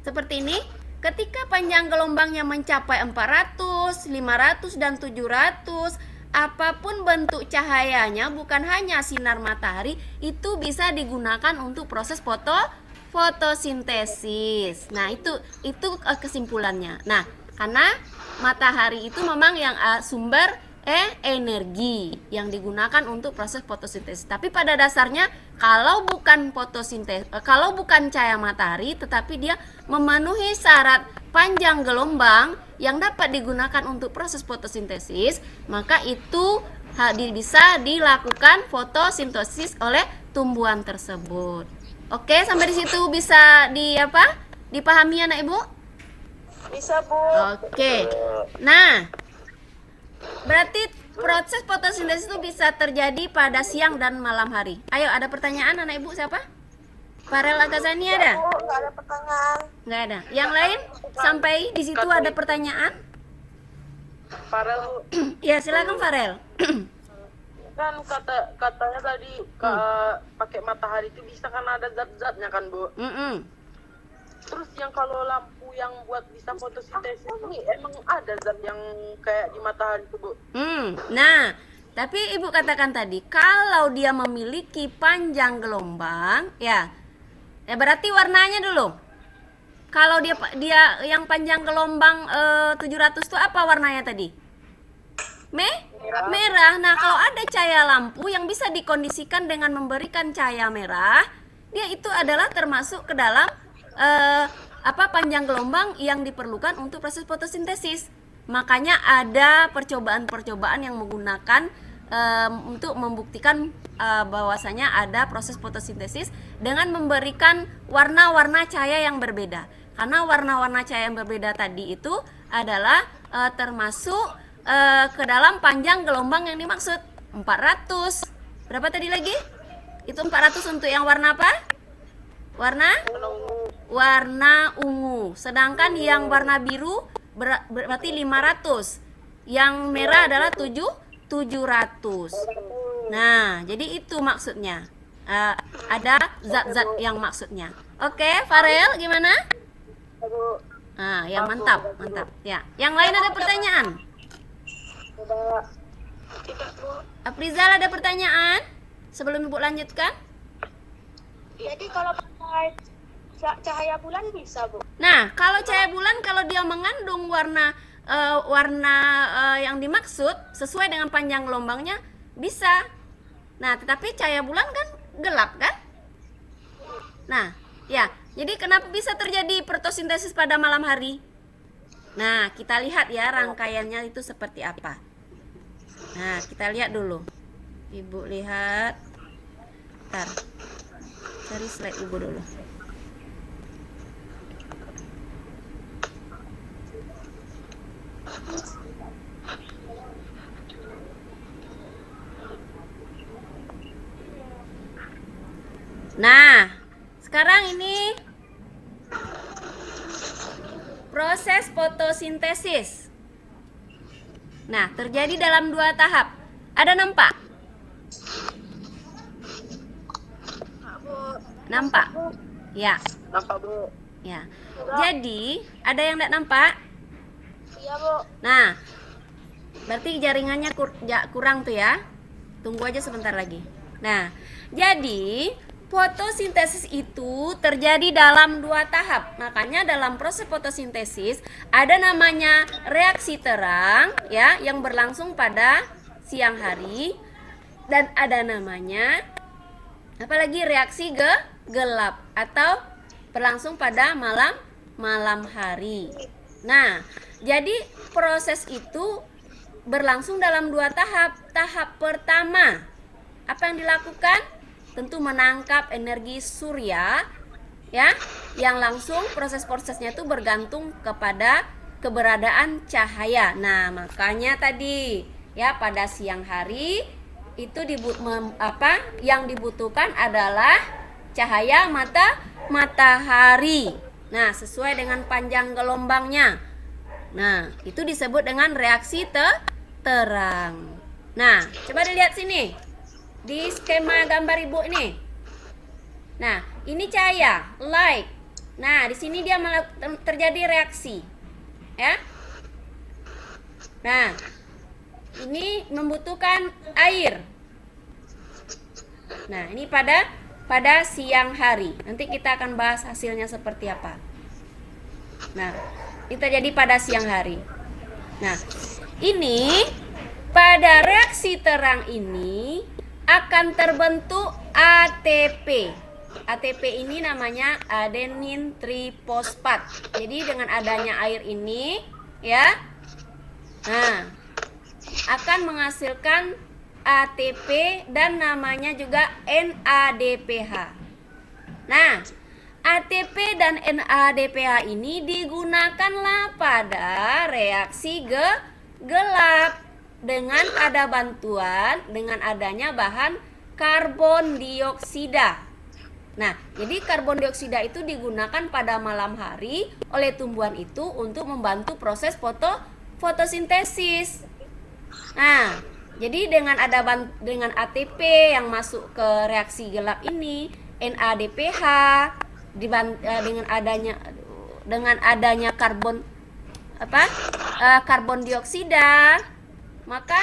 seperti ini, ketika panjang gelombangnya mencapai 400, 500 dan 700, apapun bentuk cahayanya, bukan hanya sinar matahari, itu bisa digunakan untuk proses fotosintesis. Nah, itu kesimpulannya. Nah, karena matahari itu memang yang sumber energi yang digunakan untuk proses fotosintesis. Tapi pada dasarnya kalau bukan kalau bukan cahaya matahari, tetapi dia memenuhi syarat panjang gelombang yang dapat digunakan untuk proses fotosintesis, maka itu bisa dilakukan fotosintesis oleh tumbuhan tersebut. Oke, sampai di situ bisa dipahami anak Ibu? Bisa, Bu. Oke. Nah, berarti proses fotosintesis itu bisa terjadi pada siang dan malam hari. Ayo, ada pertanyaan anak Ibu siapa? Farel Agazani ada? Bu, nggak ada pertanyaan. Nggak ada. Yang lain sampai di situ ada pertanyaan? Farel, Bu. Ya, silakan Farel. Kan katanya tadi pakai matahari itu bisa kan ada zat-zatnya kan, Bu. Terus yang kalau lampu yang buat bisa fotosintesis ini emang ada zat yang kayak di matahari itu, Bu? Nah, tapi Ibu katakan tadi kalau dia memiliki panjang gelombang, ya berarti warnanya dulu. Kalau dia yang panjang gelombang 700 itu apa warnanya tadi? Merah. Nah, kalau ada cahaya lampu yang bisa dikondisikan dengan memberikan cahaya merah, dia itu adalah termasuk ke dalam panjang gelombang yang diperlukan untuk proses fotosintesis. Makanya ada percobaan-percobaan yang menggunakan untuk membuktikan bahwasanya ada proses fotosintesis dengan memberikan warna-warna cahaya yang berbeda. Karena warna-warna cahaya yang berbeda tadi itu adalah termasuk ke dalam panjang gelombang yang dimaksud 400. Berapa tadi lagi? Itu 400 untuk yang warna apa? Warna ungu. Sedangkan yang warna biru berarti 500. Yang merah adalah 700. Nah, jadi itu maksudnya. Ada zat-zat yang maksudnya. Oke, Farel gimana? Ya mantap. Ya, yang lain ada pertanyaan? Afrizal ada pertanyaan? Sebelum Ibu lanjutkan? Jadi kalau pakai cahaya bulan bisa, Bu? Nah, kalau cahaya bulan kalau dia mengandung warna yang dimaksud sesuai dengan panjang gelombangnya bisa. Nah, tetapi cahaya bulan kan gelap kan? Nah, ya. Jadi kenapa bisa terjadi fotosintesis pada malam hari? Nah, kita lihat ya rangkaiannya itu seperti apa. Nah, kita lihat dulu. Ibu lihat. Bentar. Cari slide Ibu dulu. Nah, sekarang ini proses fotosintesis. Nah, terjadi dalam 2 tahap. Ada nampak? Nampak? Ya, Nampak, Bu? ya. Jadi, ada yang tidak nampak? Iya, Bu. Nah, berarti jaringannya kurang tuh ya. Tunggu aja sebentar lagi. Nah, jadi fotosintesis itu terjadi dalam 2 tahap. Makanya dalam proses fotosintesis ada namanya reaksi terang ya yang berlangsung pada siang hari, dan ada namanya apalagi reaksi gelap atau berlangsung pada malam hari. Nah, jadi proses itu berlangsung dalam 2 tahap. Tahap pertama, apa yang dilakukan? Tentu menangkap energi surya ya, yang langsung proses-prosesnya itu bergantung kepada keberadaan cahaya. Nah, makanya tadi ya pada siang hari itu yang dibutuhkan adalah cahaya matahari. Nah, sesuai dengan panjang gelombangnya. Nah, itu disebut dengan reaksi terang. Nah, coba dilihat sini. Di skema gambar Ibu ini. Nah, ini cahaya, light. Nah, di sini dia terjadi reaksi. Ya. Nah, ini membutuhkan air. Nah, ini pada siang hari. Nanti kita akan bahas hasilnya seperti apa. Nah, ini terjadi pada siang hari. Nah, ini pada reaksi terang ini akan terbentuk ATP. ATP ini namanya adenin trifosfat. Jadi dengan adanya air ini ya, nah, akan menghasilkan ATP dan namanya juga NADPH. Nah, ATP dan NADPH ini digunakanlah pada reaksi gelap dengan adanya bahan karbon dioksida. Nah, jadi karbon dioksida itu digunakan pada malam hari oleh tumbuhan itu untuk membantu proses fotosintesis. Nah, jadi dengan ATP yang masuk ke reaksi gelap ini, NADPH dengan adanya karbon dioksida, maka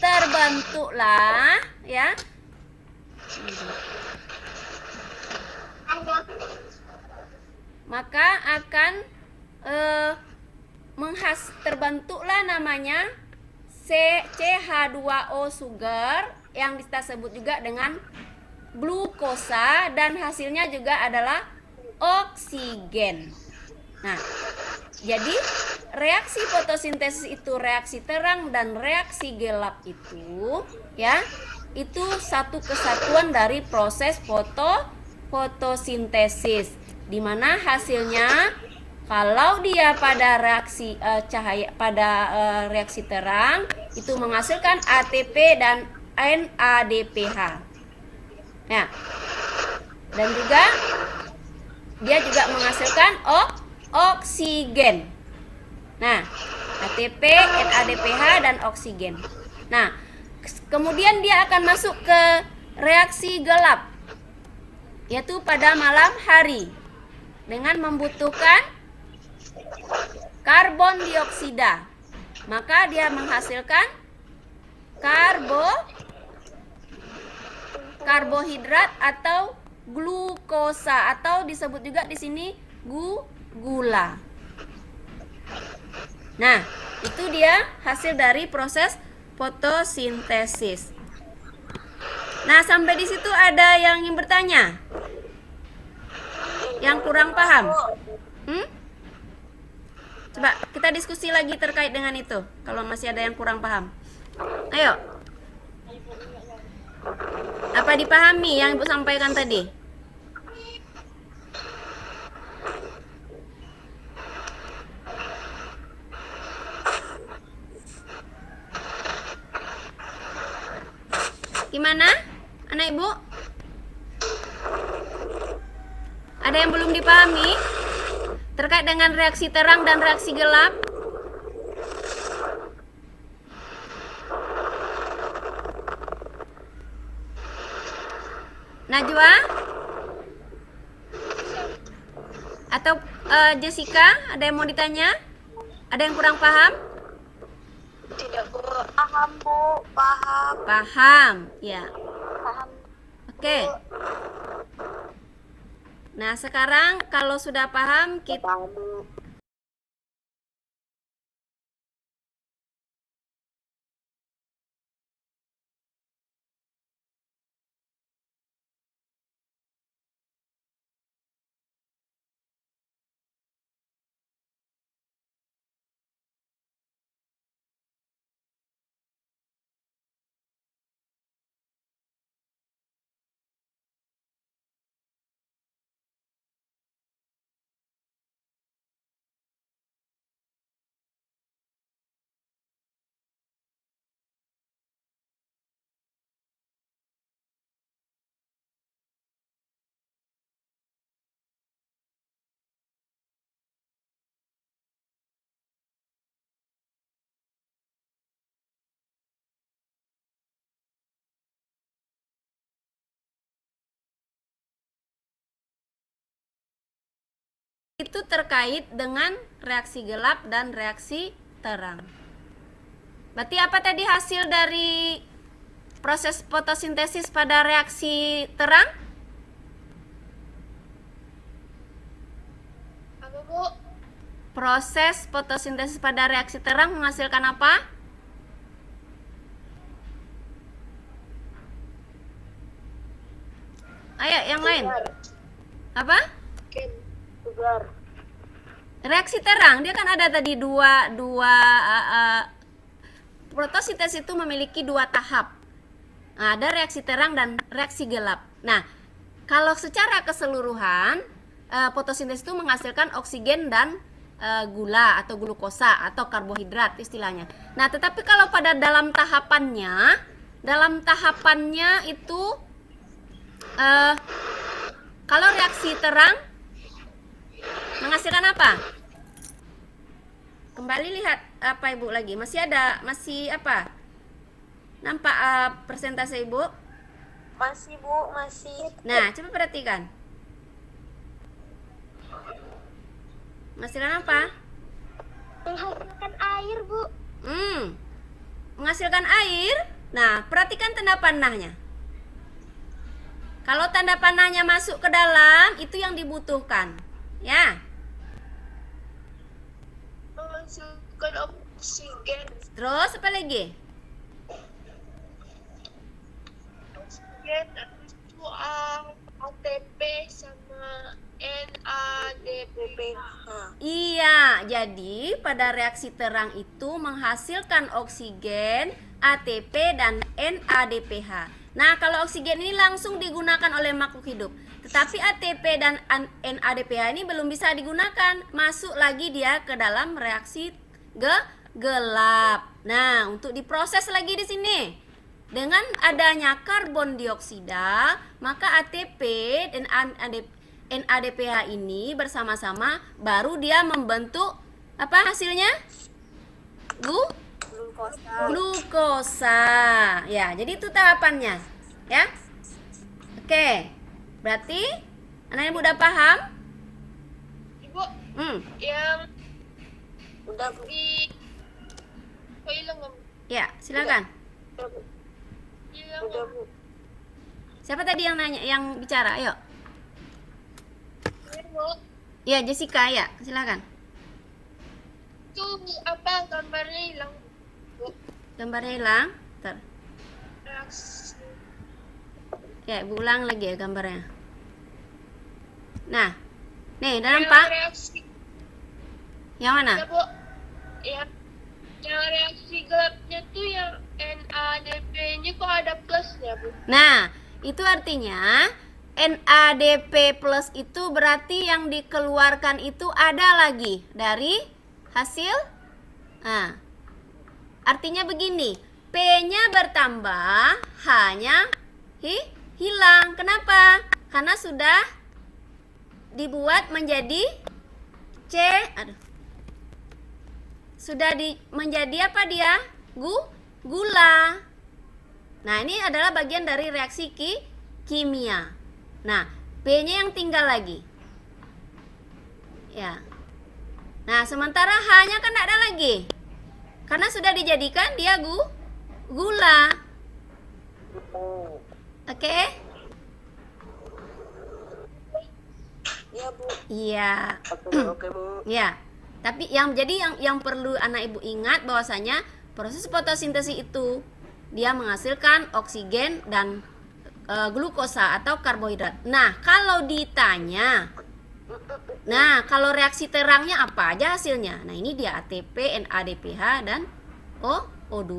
terbentuklah ya maka akan terbentuklah namanya CH2O sugar yang kita sebut juga dengan glukosa, dan hasilnya juga adalah oksigen. Nah, jadi reaksi fotosintesis itu reaksi terang dan reaksi gelap itu ya, itu satu kesatuan dari proses fotosintesis, di mana hasilnya kalau dia pada reaksi reaksi terang itu menghasilkan ATP dan NADPH. Ya. Dan juga dia juga menghasilkan oksigen. Nah, ATP, NADPH dan oksigen. Nah, kemudian dia akan masuk ke reaksi gelap, yaitu pada malam hari dengan membutuhkan karbon dioksida. Maka dia menghasilkan karbohidrat atau glukosa, atau disebut juga di sini gula. Nah, itu dia hasil dari proses fotosintesis. Nah, sampai di situ ada yang ingin bertanya? Yang kurang paham? Coba kita diskusi lagi terkait dengan itu. Kalau masih ada yang kurang paham, ayo. Apa dipahami yang Ibu sampaikan tadi? Gimana, anak Ibu? Ada yang belum dipahami terkait dengan reaksi terang dan reaksi gelap? Najwa? Atau Jessica? Ada yang mau ditanya? Ada yang kurang paham? Tidak, Bu. Paham, Bu. Paham. Paham, ya. Paham. Oke. Nah, sekarang kalau sudah paham, kita Paham, Bu. itu terkait dengan reaksi gelap dan reaksi terang. Berarti apa tadi hasil dari proses fotosintesis pada reaksi terang? Apa, Bu? Proses fotosintesis pada reaksi terang menghasilkan apa? Ayo, yang lain. Apa? Sugar. Reaksi terang, dia kan ada tadi dua fotosintesis itu memiliki dua tahap. Nah, ada reaksi terang dan reaksi gelap. Nah, kalau secara keseluruhan fotosintesis itu menghasilkan oksigen dan gula atau glukosa atau karbohidrat istilahnya. Nah, tetapi kalau pada dalam tahapannya itu kalau reaksi terang menghasilkan apa? Kembali lihat apa Ibu lagi? Masih apa? Nampak persentase Ibu? Masih, Bu, masih. Nah, coba perhatikan. Menghasilkan apa? Menghasilkan air, Bu. Menghasilkan air. Nah, perhatikan tanda panahnya. Kalau tanda panahnya masuk ke dalam, itu yang dibutuhkan. Ya. Menghasilkan oksigen. Terus apa lagi? Oksigen itu ATP sama NADPH. Iya, jadi pada reaksi terang itu menghasilkan oksigen, ATP, dan NADPH. Nah, kalau oksigen ini langsung digunakan oleh makhluk hidup. Tetapi ATP dan NADPH ini belum bisa digunakan. Masuk lagi dia ke dalam reaksi gelap. Nah, untuk diproses lagi di sini. Dengan adanya karbon dioksida, maka ATP dan NADPH ini bersama-sama baru dia membentuk apa hasilnya? Glukosa. Ya, jadi itu tahapannya. Ya. Oke. Berarti anak ibu udah paham? Ibu, yang Udah, Bu. di hilang nggak, Bu? Ya, silakan. Hilang Udah, nggak? Bu. Siapa tadi yang nanya, yang bicara? Ayo. Ini, Bu. Ya, Jessica, ya. Silakan. Itu apa gambarnya hilang, Bu? Gambarnya hilang. Bentar. Reaksi. Ya, ibu ulang lagi ya gambarnya. Nah, nih, udah Yang nampak? reaksi, Yang mana? ya, Bu. Yang reaksi gelapnya tuh yang NADP-nya kok ada plusnya, Bu? Nah, itu artinya NADP plus itu berarti yang dikeluarkan itu ada lagi dari hasil. Nah, artinya begini, P-nya bertambah, H-nya hilang. Kenapa? Karena sudah dibuat menjadi menjadi apa dia? Gula. Nah, ini adalah bagian dari reaksi kimia. Nah, P-nya yang tinggal lagi. Ya. Nah, sementara H-nya kan tidak ada lagi. Karena sudah dijadikan dia gula. Oke? Ya, Bu. Iya. Oke, Bu. Ya. Tapi yang perlu anak ibu ingat bahwasanya proses fotosintesis itu dia menghasilkan oksigen dan glukosa atau karbohidrat. Nah, kalau ditanya, kalau reaksi terangnya apa aja hasilnya? Nah, ini dia ATP, NADPH dan O2.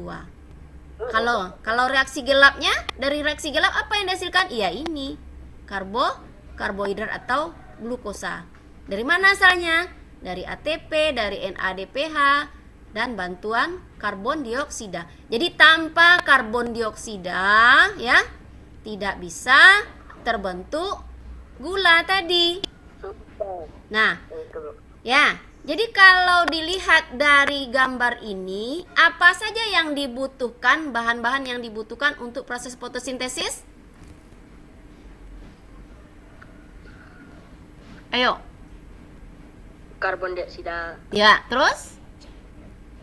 Kalau reaksi gelapnya, dari reaksi gelap apa yang dihasilkan? Iya, ini karbohidrat atau glukosa. Dari mana asalnya? Dari ATP, dari NADPH dan bantuan karbon dioksida. Jadi tanpa karbon dioksida ya tidak bisa terbentuk gula tadi. Nah, ya. Jadi kalau dilihat dari gambar ini, apa saja yang dibutuhkan, bahan-bahan yang dibutuhkan untuk proses fotosintesis? Ayo. Karbon dioksida. Ya, terus?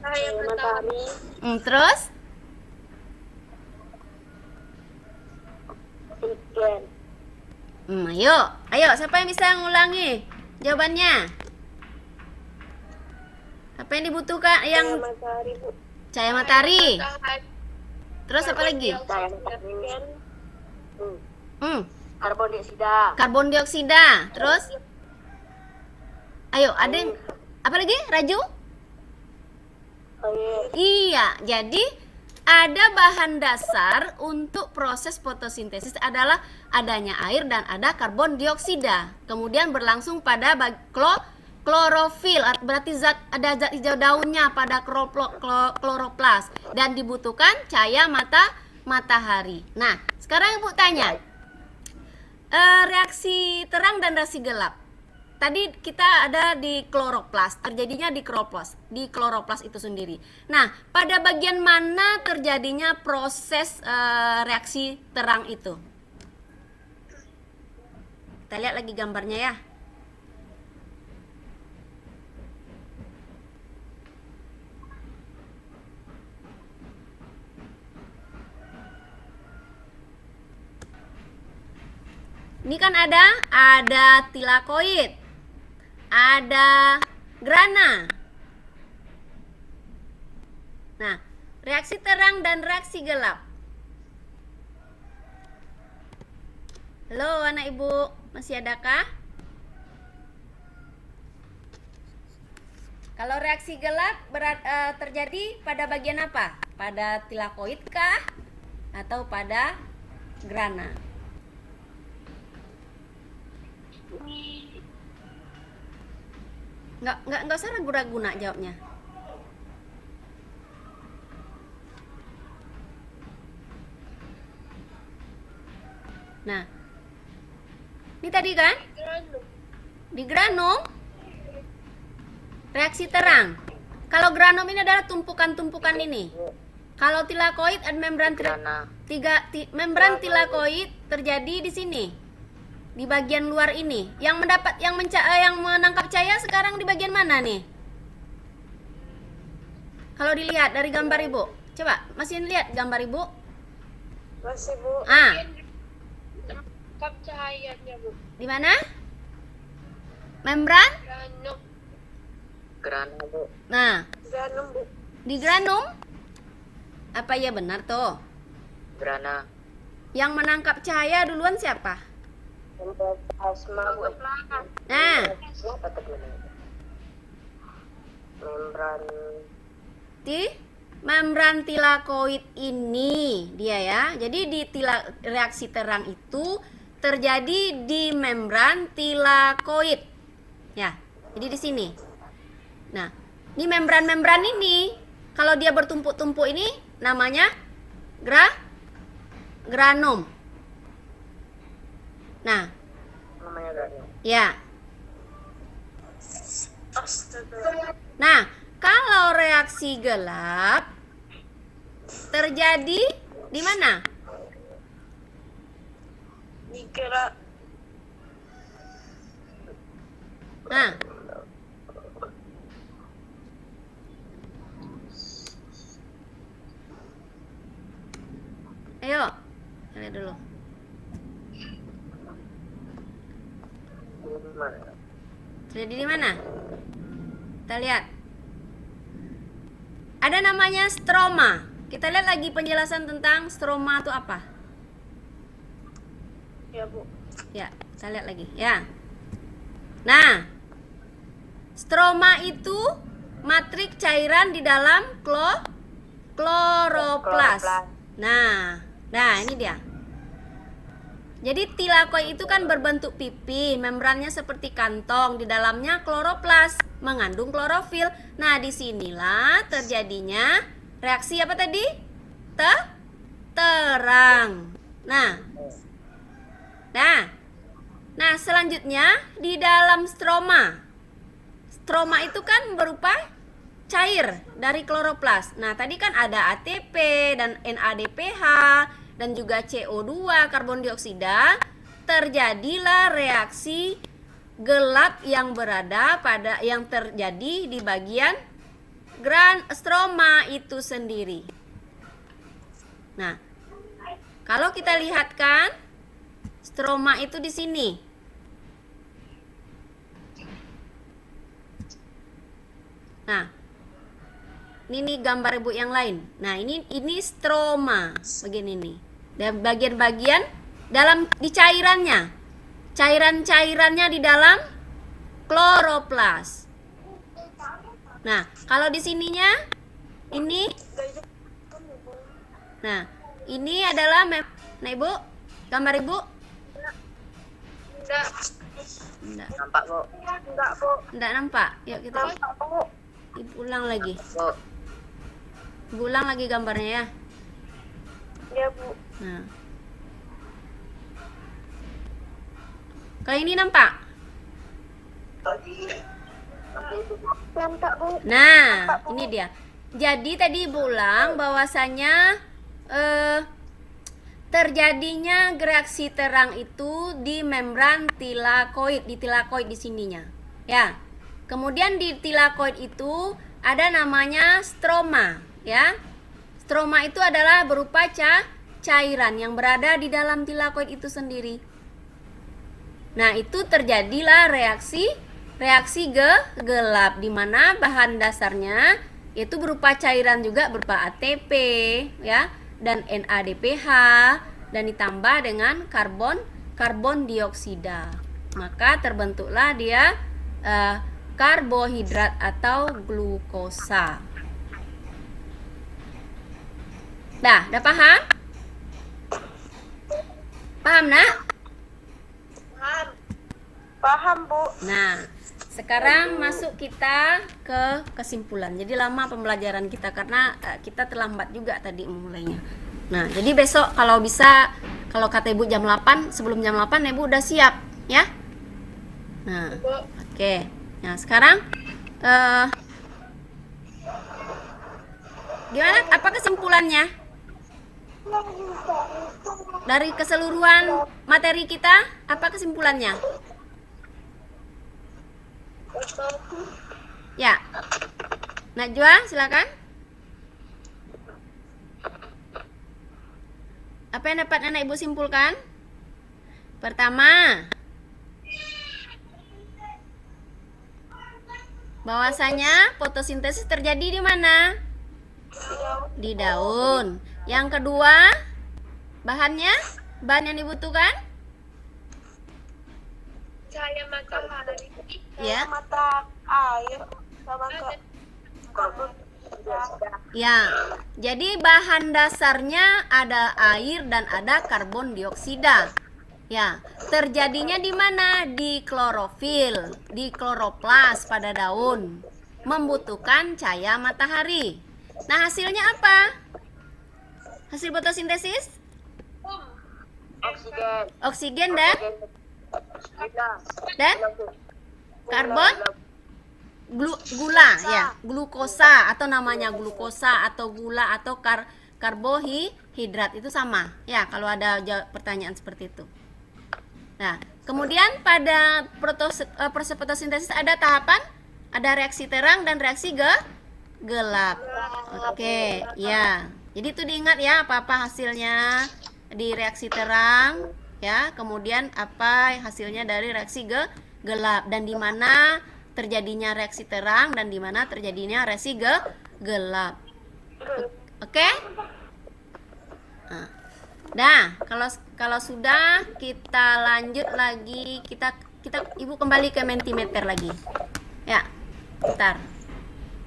Cahaya matahari. Terus? Oksigen. Ayo, siapa yang bisa ngulangi jawabannya? Apa yang dibutuhkan? Yang Matahari, Bu. cahaya matahari. Matahari. Terus apa lagi? Cahaya matahari. Karbon dioksida. Karbon dioksida. Terus? Ayo, ada yang apa lagi? Raju? Iya, jadi ada bahan dasar untuk proses fotosintesis adalah adanya air dan ada karbon dioksida. Kemudian berlangsung pada klorofil, berarti ada zat hijau daunnya pada kloroplas dan dibutuhkan cahaya matahari. Nah, sekarang Ibu tanya, reaksi terang dan reaksi gelap. Tadi kita ada di kloroplas, terjadinya di kloroplas itu sendiri. Nah, pada bagian mana terjadinya proses reaksi terang itu? Kita lihat lagi gambarnya ya. Ini kan ada tilakoid, ada grana. Nah, reaksi terang dan reaksi gelap. Halo anak ibu, masih adakah? Kalau reaksi gelap terjadi pada bagian apa? Pada tilakoid kah? Atau pada grana? Nggak usah ragu-ragu nak jawabnya. Nah, ini tadi kan di granum reaksi terang. Kalau granum ini adalah tumpukan-tumpukan ini. Kalau tilakoid ada membran membran tilakoid terjadi di sini. Di bagian luar ini, yang menangkap cahaya sekarang di bagian mana nih? Kalau dilihat dari gambar ibu, coba masih lihat gambar ibu? Masih, Bu. Tangkap cahayanya, Bu. Di mana? Membran? Granum. Bu. Nah, Granum, Bu. di granum? Apa ya benar tuh? Grana. Yang menangkap cahaya duluan siapa? Plasma, Bu. Nah, Membran. Membran tilakoid ini dia ya. Jadi reaksi terang itu terjadi di membran tilakoid. Ya. Jadi di sini. Nah, ini membran-membran ini kalau dia bertumpuk-tumpuk ini namanya granum. Nah, Namanya grana. ya. Nah, kalau reaksi gelap terjadi di mana? Dikira Nah, ayo, lihat dulu. Terjadi di mana? Kita lihat. Ada namanya stroma. Kita lihat lagi penjelasan tentang stroma itu apa. ya Bu. Ya, kita lihat lagi ya. Nah, stroma itu matrik cairan di dalam kloroplas. Nah, ini dia. Jadi tilakoid itu kan berbentuk pipi, membrannya seperti kantong, di dalamnya kloroplas, mengandung klorofil. Nah, disinilah terjadinya reaksi apa tadi? Terang. Nah, selanjutnya di dalam stroma. Stroma itu kan berupa cair dari kloroplas. Nah, tadi kan ada ATP dan NADPH dan juga CO2, karbon dioksida. Terjadilah reaksi gelap yang terjadi di bagian stroma itu sendiri. Nah, kalau kita lihat kan stroma itu di sini. Nah, ini gambar Ibu yang lain. Nah, ini stroma begini nih. Dan bagian-bagian di cairannya. Cairan-cairannya di dalam kloroplas. Nah, kalau di sininya ini. Nah, ini adalah nah, Ibu, gambar Ibu. Enggak. Nampak Bu. Enggak Bu. Enggak nampak. Yuk kita Ibu ulang lagi. Ibu ulang lagi gambarnya ya. Ya Bu. Nah. Kalau ini nampak? Nampak Bu. Nah, ini dia. Jadi tadi Ibu ulang bahwasanya terjadinya reaksi terang itu di membran tilakoid, di tilakoid di sininya. Ya. Kemudian di tilakoid itu ada namanya stroma, ya. Stroma itu adalah berupa cairan yang berada di dalam tilakoid itu sendiri. Nah, itu terjadilah reaksi gelap di mana bahan dasarnya itu berupa cairan juga, berupa ATP ya, dan NADPH, dan ditambah dengan karbon dioksida. Maka terbentuklah dia karbohidrat atau glukosa. Dah paham? Paham, Nak? Paham Bu. Nah, sekarang masuk kita ke kesimpulan. Jadi lama pembelajaran kita karena kita terlambat juga tadi memulainya. Nah, jadi besok kalau bisa, kalau kata Ibu jam 8, sebelum jam 8 Ibu udah siap, ya? Nah, oke. Nah, sekarang gimana? Apa kesimpulannya? Dari keseluruhan materi kita, apa kesimpulannya? Ya. Najwa, silakan. Apa yang dapat anak Ibu simpulkan? Pertama, bahwasanya fotosintesis terjadi di mana? Di daun. Yang kedua, bahan yang dibutuhkan? Cahaya matahari. Ya. Mata air sama karbon. Ya. Jadi bahan dasarnya ada air dan ada karbon dioksida. Ya, terjadinya di mana? Di klorofil, di kloroplas pada daun. Membutuhkan cahaya matahari. Nah, hasilnya apa? Hasil fotosintesis? Oksigen dan karbon gula ya, glukosa atau namanya glukosa atau gula atau karbohidrat itu sama ya kalau ada pertanyaan seperti itu. Nah, kemudian pada proses fotosintesis ada tahapan, ada reaksi terang dan reaksi gelap. Oke, ya. Jadi itu diingat ya apa-apa hasilnya di reaksi terang ya, kemudian apa hasilnya dari reaksi gelap dan di mana terjadinya reaksi terang dan di mana terjadinya reaksi gelap. Oke? Nah, kalau sudah kita lanjut lagi, kita Ibu kembali ke Mentimeter lagi. Ya. Bentar.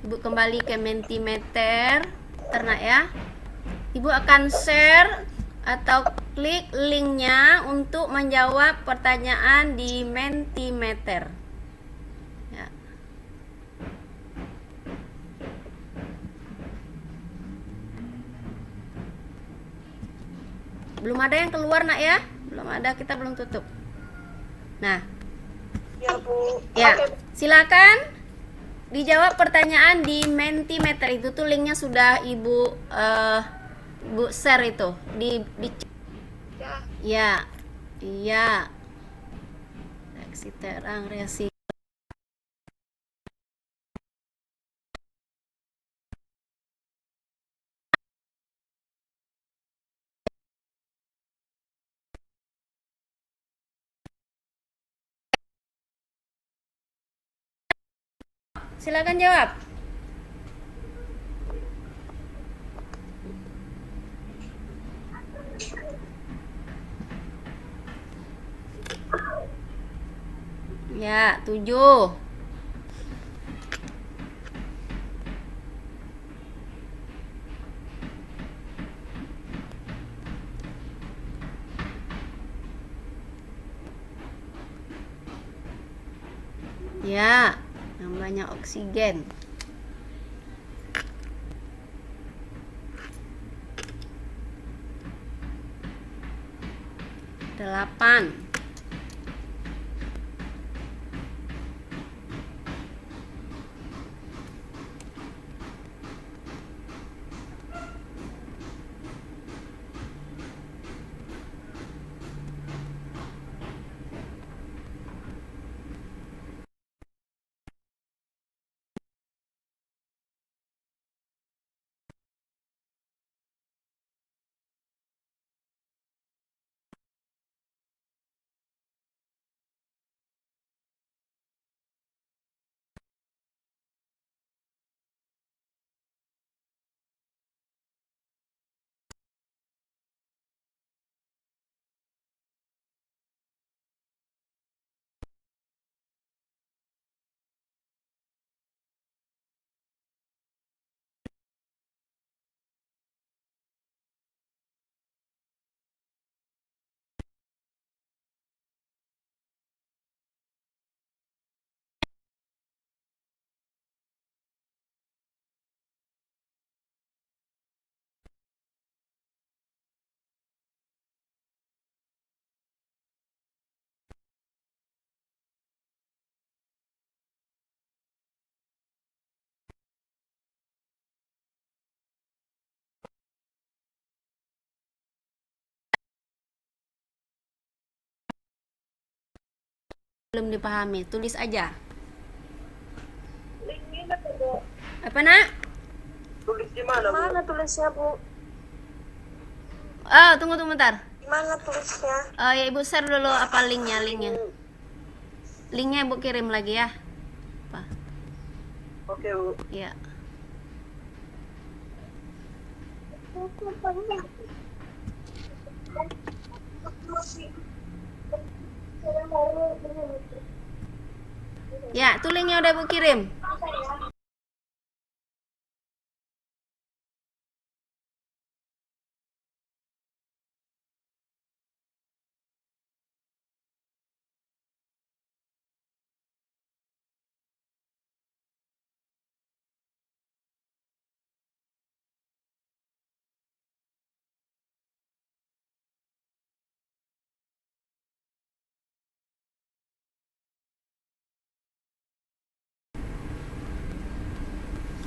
Ibu kembali ke Mentimeter ternak ya. Ibu akan share atau klik linknya untuk menjawab pertanyaan di Mentimeter ya. Belum ada yang keluar nak ya, belum ada, kita belum tutup. Nah Ya Bu. ya, Oke. silakan dijawab pertanyaan di Mentimeter. Itu tuh linknya sudah ibu share itu di Ya. ya iya reaksi terang reaksi. Silakan jawab. Ya, 7. Ya, namanya oksigen. 8. Belum dipahami, tulis aja. Linknya mana Bu? Apa nak? Tulis di mana, Bu? Mana tulisnya Bu? Oh, tunggu bentar. Gimana tulisnya? Ya ibu share dulu apa linknya. Linknya ibu kirim lagi ya. Apa? Oke, Bu. Ya. Ya, tuh linknya udah ibu kirim.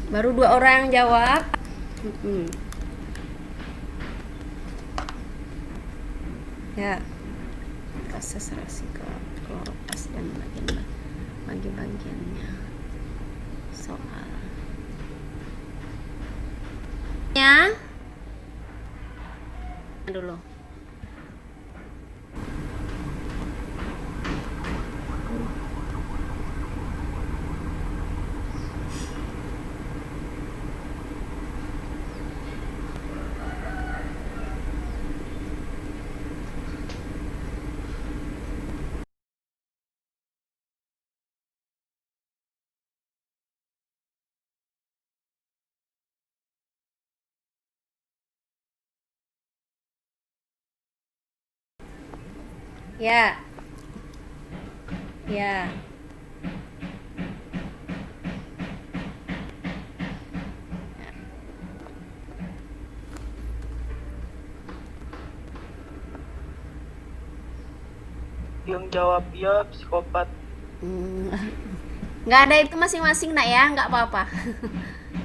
Baru 2 orang yang jawab. Ya, proses kloroplas dan bagian-bagiannya. Soal ya dulu. Ya. Ya. Yang jawab ya psikopat. Nggak ada itu masing-masing nak ya, nggak apa-apa.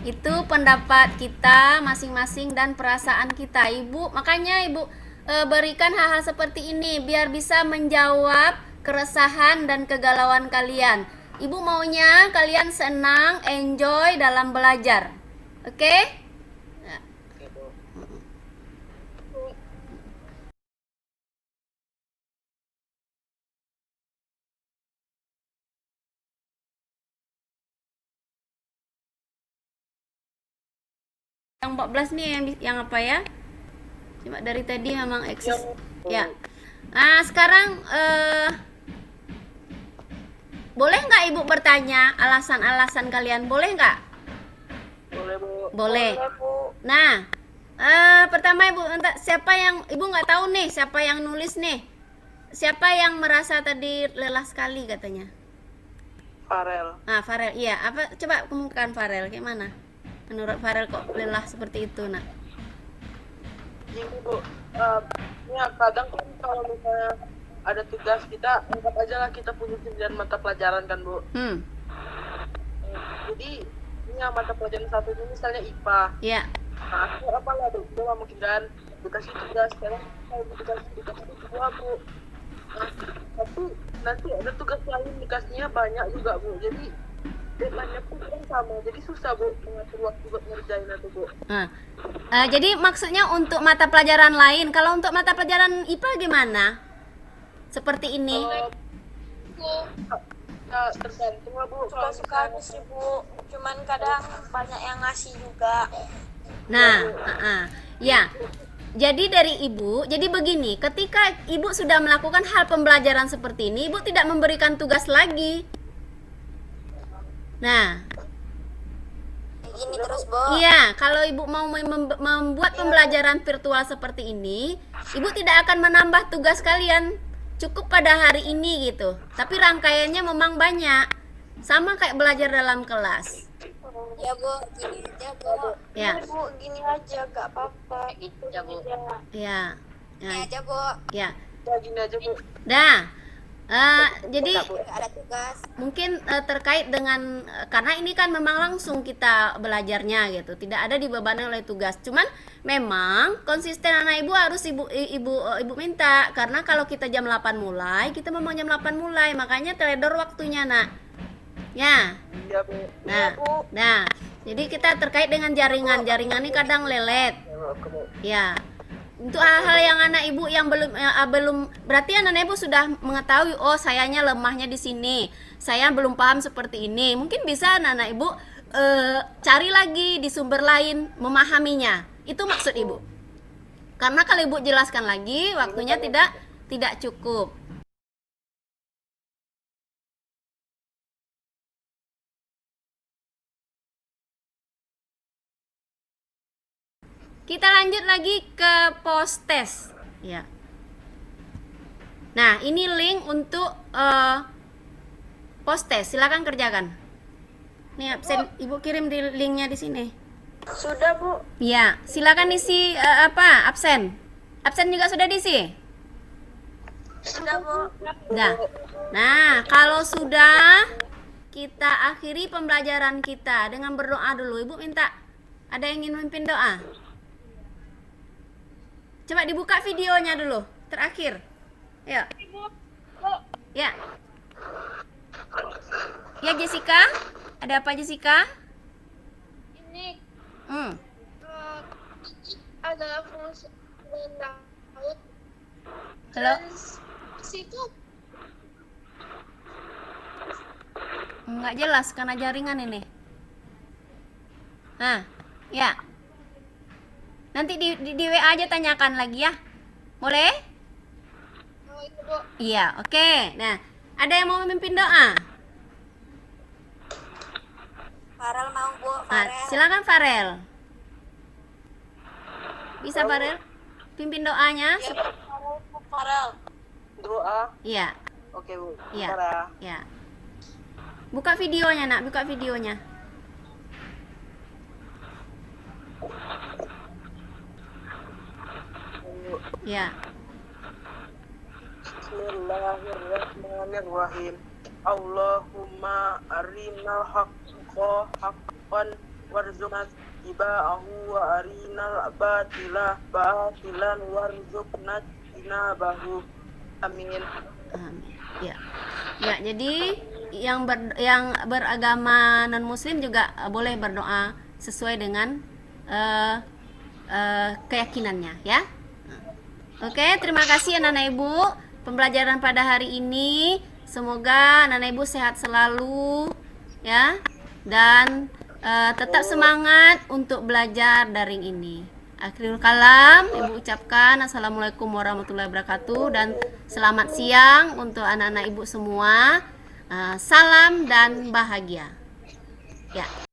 Itu pendapat kita masing-masing dan perasaan kita, Ibu. Makanya Ibu berikan hal-hal seperti ini biar bisa menjawab keresahan dan kegalauan kalian. Ibu maunya kalian senang, enjoy dalam belajar. Oke? Yang 14 nih yang apa ya? Cuma dari tadi memang eksis. Ya. Nah, sekarang boleh nggak Ibu bertanya alasan-alasan kalian? Boleh nggak? Boleh, Bu. Boleh. Bu. Nah, pertama Ibu, siapa yang Ibu nggak tahu nih siapa yang nulis nih? Siapa yang merasa tadi lelah sekali katanya? Farel. Ah, Farel. Iya, apa coba kemukakan Farel gimana? Menurut Farel kok lelah seperti itu, Nak? Gini, Bu. Ya kadang kan kalau misalnya ada tugas kita, anggap aja lah kita punya 9 mata pelajaran kan, Bu. Jadi ini mata pelajaran satu ini misalnya IPA. Iya. Nah, aku apa lah, Bu? Udah mungkin kan dikasih tugas, sekarang saya dikasih dua, Bu. Nah, tapi nanti ada tugas lain dikasihnya banyak juga, Bu. Jadi deadline-nya pun kan sama, jadi susah, Bu, mengatur waktu buat ngerjain itu, Bu. Jadi maksudnya untuk mata pelajaran lain. Kalau untuk mata pelajaran IPA gimana? Seperti ini. Ya, tergantung lah, Bu. Suka-suka sih, Bu. Cuman kadang banyak yang ngasih juga. Nah, ya. Jadi dari Ibu, jadi begini, ketika Ibu sudah melakukan hal pembelajaran seperti ini, Ibu tidak memberikan tugas lagi. Nah, Gini terus, Bu. iya, kalau Ibu mau membuat pembelajaran virtual seperti ini, Ibu tidak akan menambah tugas kalian cukup pada hari ini gitu. Tapi rangkaiannya memang banyak. Sama kayak belajar dalam kelas. Ya, Bu, gini aja, Bu. Ya. Bu, gini aja, gak apa-apa. Itu Ya, Bu. Ya. Gini aja, Bu. Ya. Ya, gini aja, Bu. Dah. Jadi Gak ada tugas. mungkin terkait dengan karena ini kan memang langsung kita belajarnya gitu, tidak ada dibebani oleh tugas. Cuman memang konsisten anak Ibu harus ibu minta, karena kalau kita jam 8 mulai, kita memang jam 8 mulai, makanya teledor waktunya, Nak. Ya. Iya, Bu. Nah, jadi kita terkait dengan jaringan ini kadang lelet. Ya. Untuk hal-hal yang anak Ibu yang belum berarti anak Ibu sudah mengetahui, oh sayanya lemahnya di sini, saya belum paham seperti ini. Mungkin bisa anak Ibu cari lagi di sumber lain memahaminya. Itu maksud Ibu. Karena kalau Ibu jelaskan lagi, waktunya tidak cukup. Kita lanjut lagi ke post test, ya. Nah, ini link untuk post test. Silakan kerjakan. Nih absen, Ibu kirim di linknya di sini. Sudah, Bu. Ya, silakan isi absen. Absen juga sudah diisi. Sudah, Bu. Nah, kalau sudah kita akhiri pembelajaran kita dengan berdoa dulu. Ibu minta, ada yang ingin memimpin doa? Coba dibuka videonya dulu, terakhir. Yuk. Ibu, Ya. Ya Jessica, ada apa Jessica? ini Hmm. ada fungsi laut. Halo. Dan situ Nggak jelas karena jaringan ini. Nah, ya. Nanti di WA aja tanyakan lagi ya. Boleh? oh, itu Bu. Iya, oke. Nah, ada yang mau memimpin doa? Farel mau Bu, Nah, silakan Farel. Bisa Farel? Pimpin doanya. Farel. Doa. Iya, Oke, Bu. iya. Bentar ya. Ya. Buka videonya, Nak. Buka videonya. Ya. Bismillahirrahmanirrahim. Allahumma arinal haqqa haqqan warzuqna ittiba'ahu wa arinal batila batilan warzuqna ijtinabahu. Amin. Amin. Ya. Ya, jadi yang beragama non muslim juga boleh berdoa sesuai dengan keyakinannya ya. Oke, terima kasih anak-anak Ibu pembelajaran pada hari ini. Semoga anak-anak Ibu sehat selalu ya dan tetap semangat untuk belajar daring ini. Akhirul kalam, Ibu ucapkan Assalamualaikum warahmatullahi wabarakatuh dan selamat siang untuk anak-anak Ibu semua. Salam dan bahagia. Ya.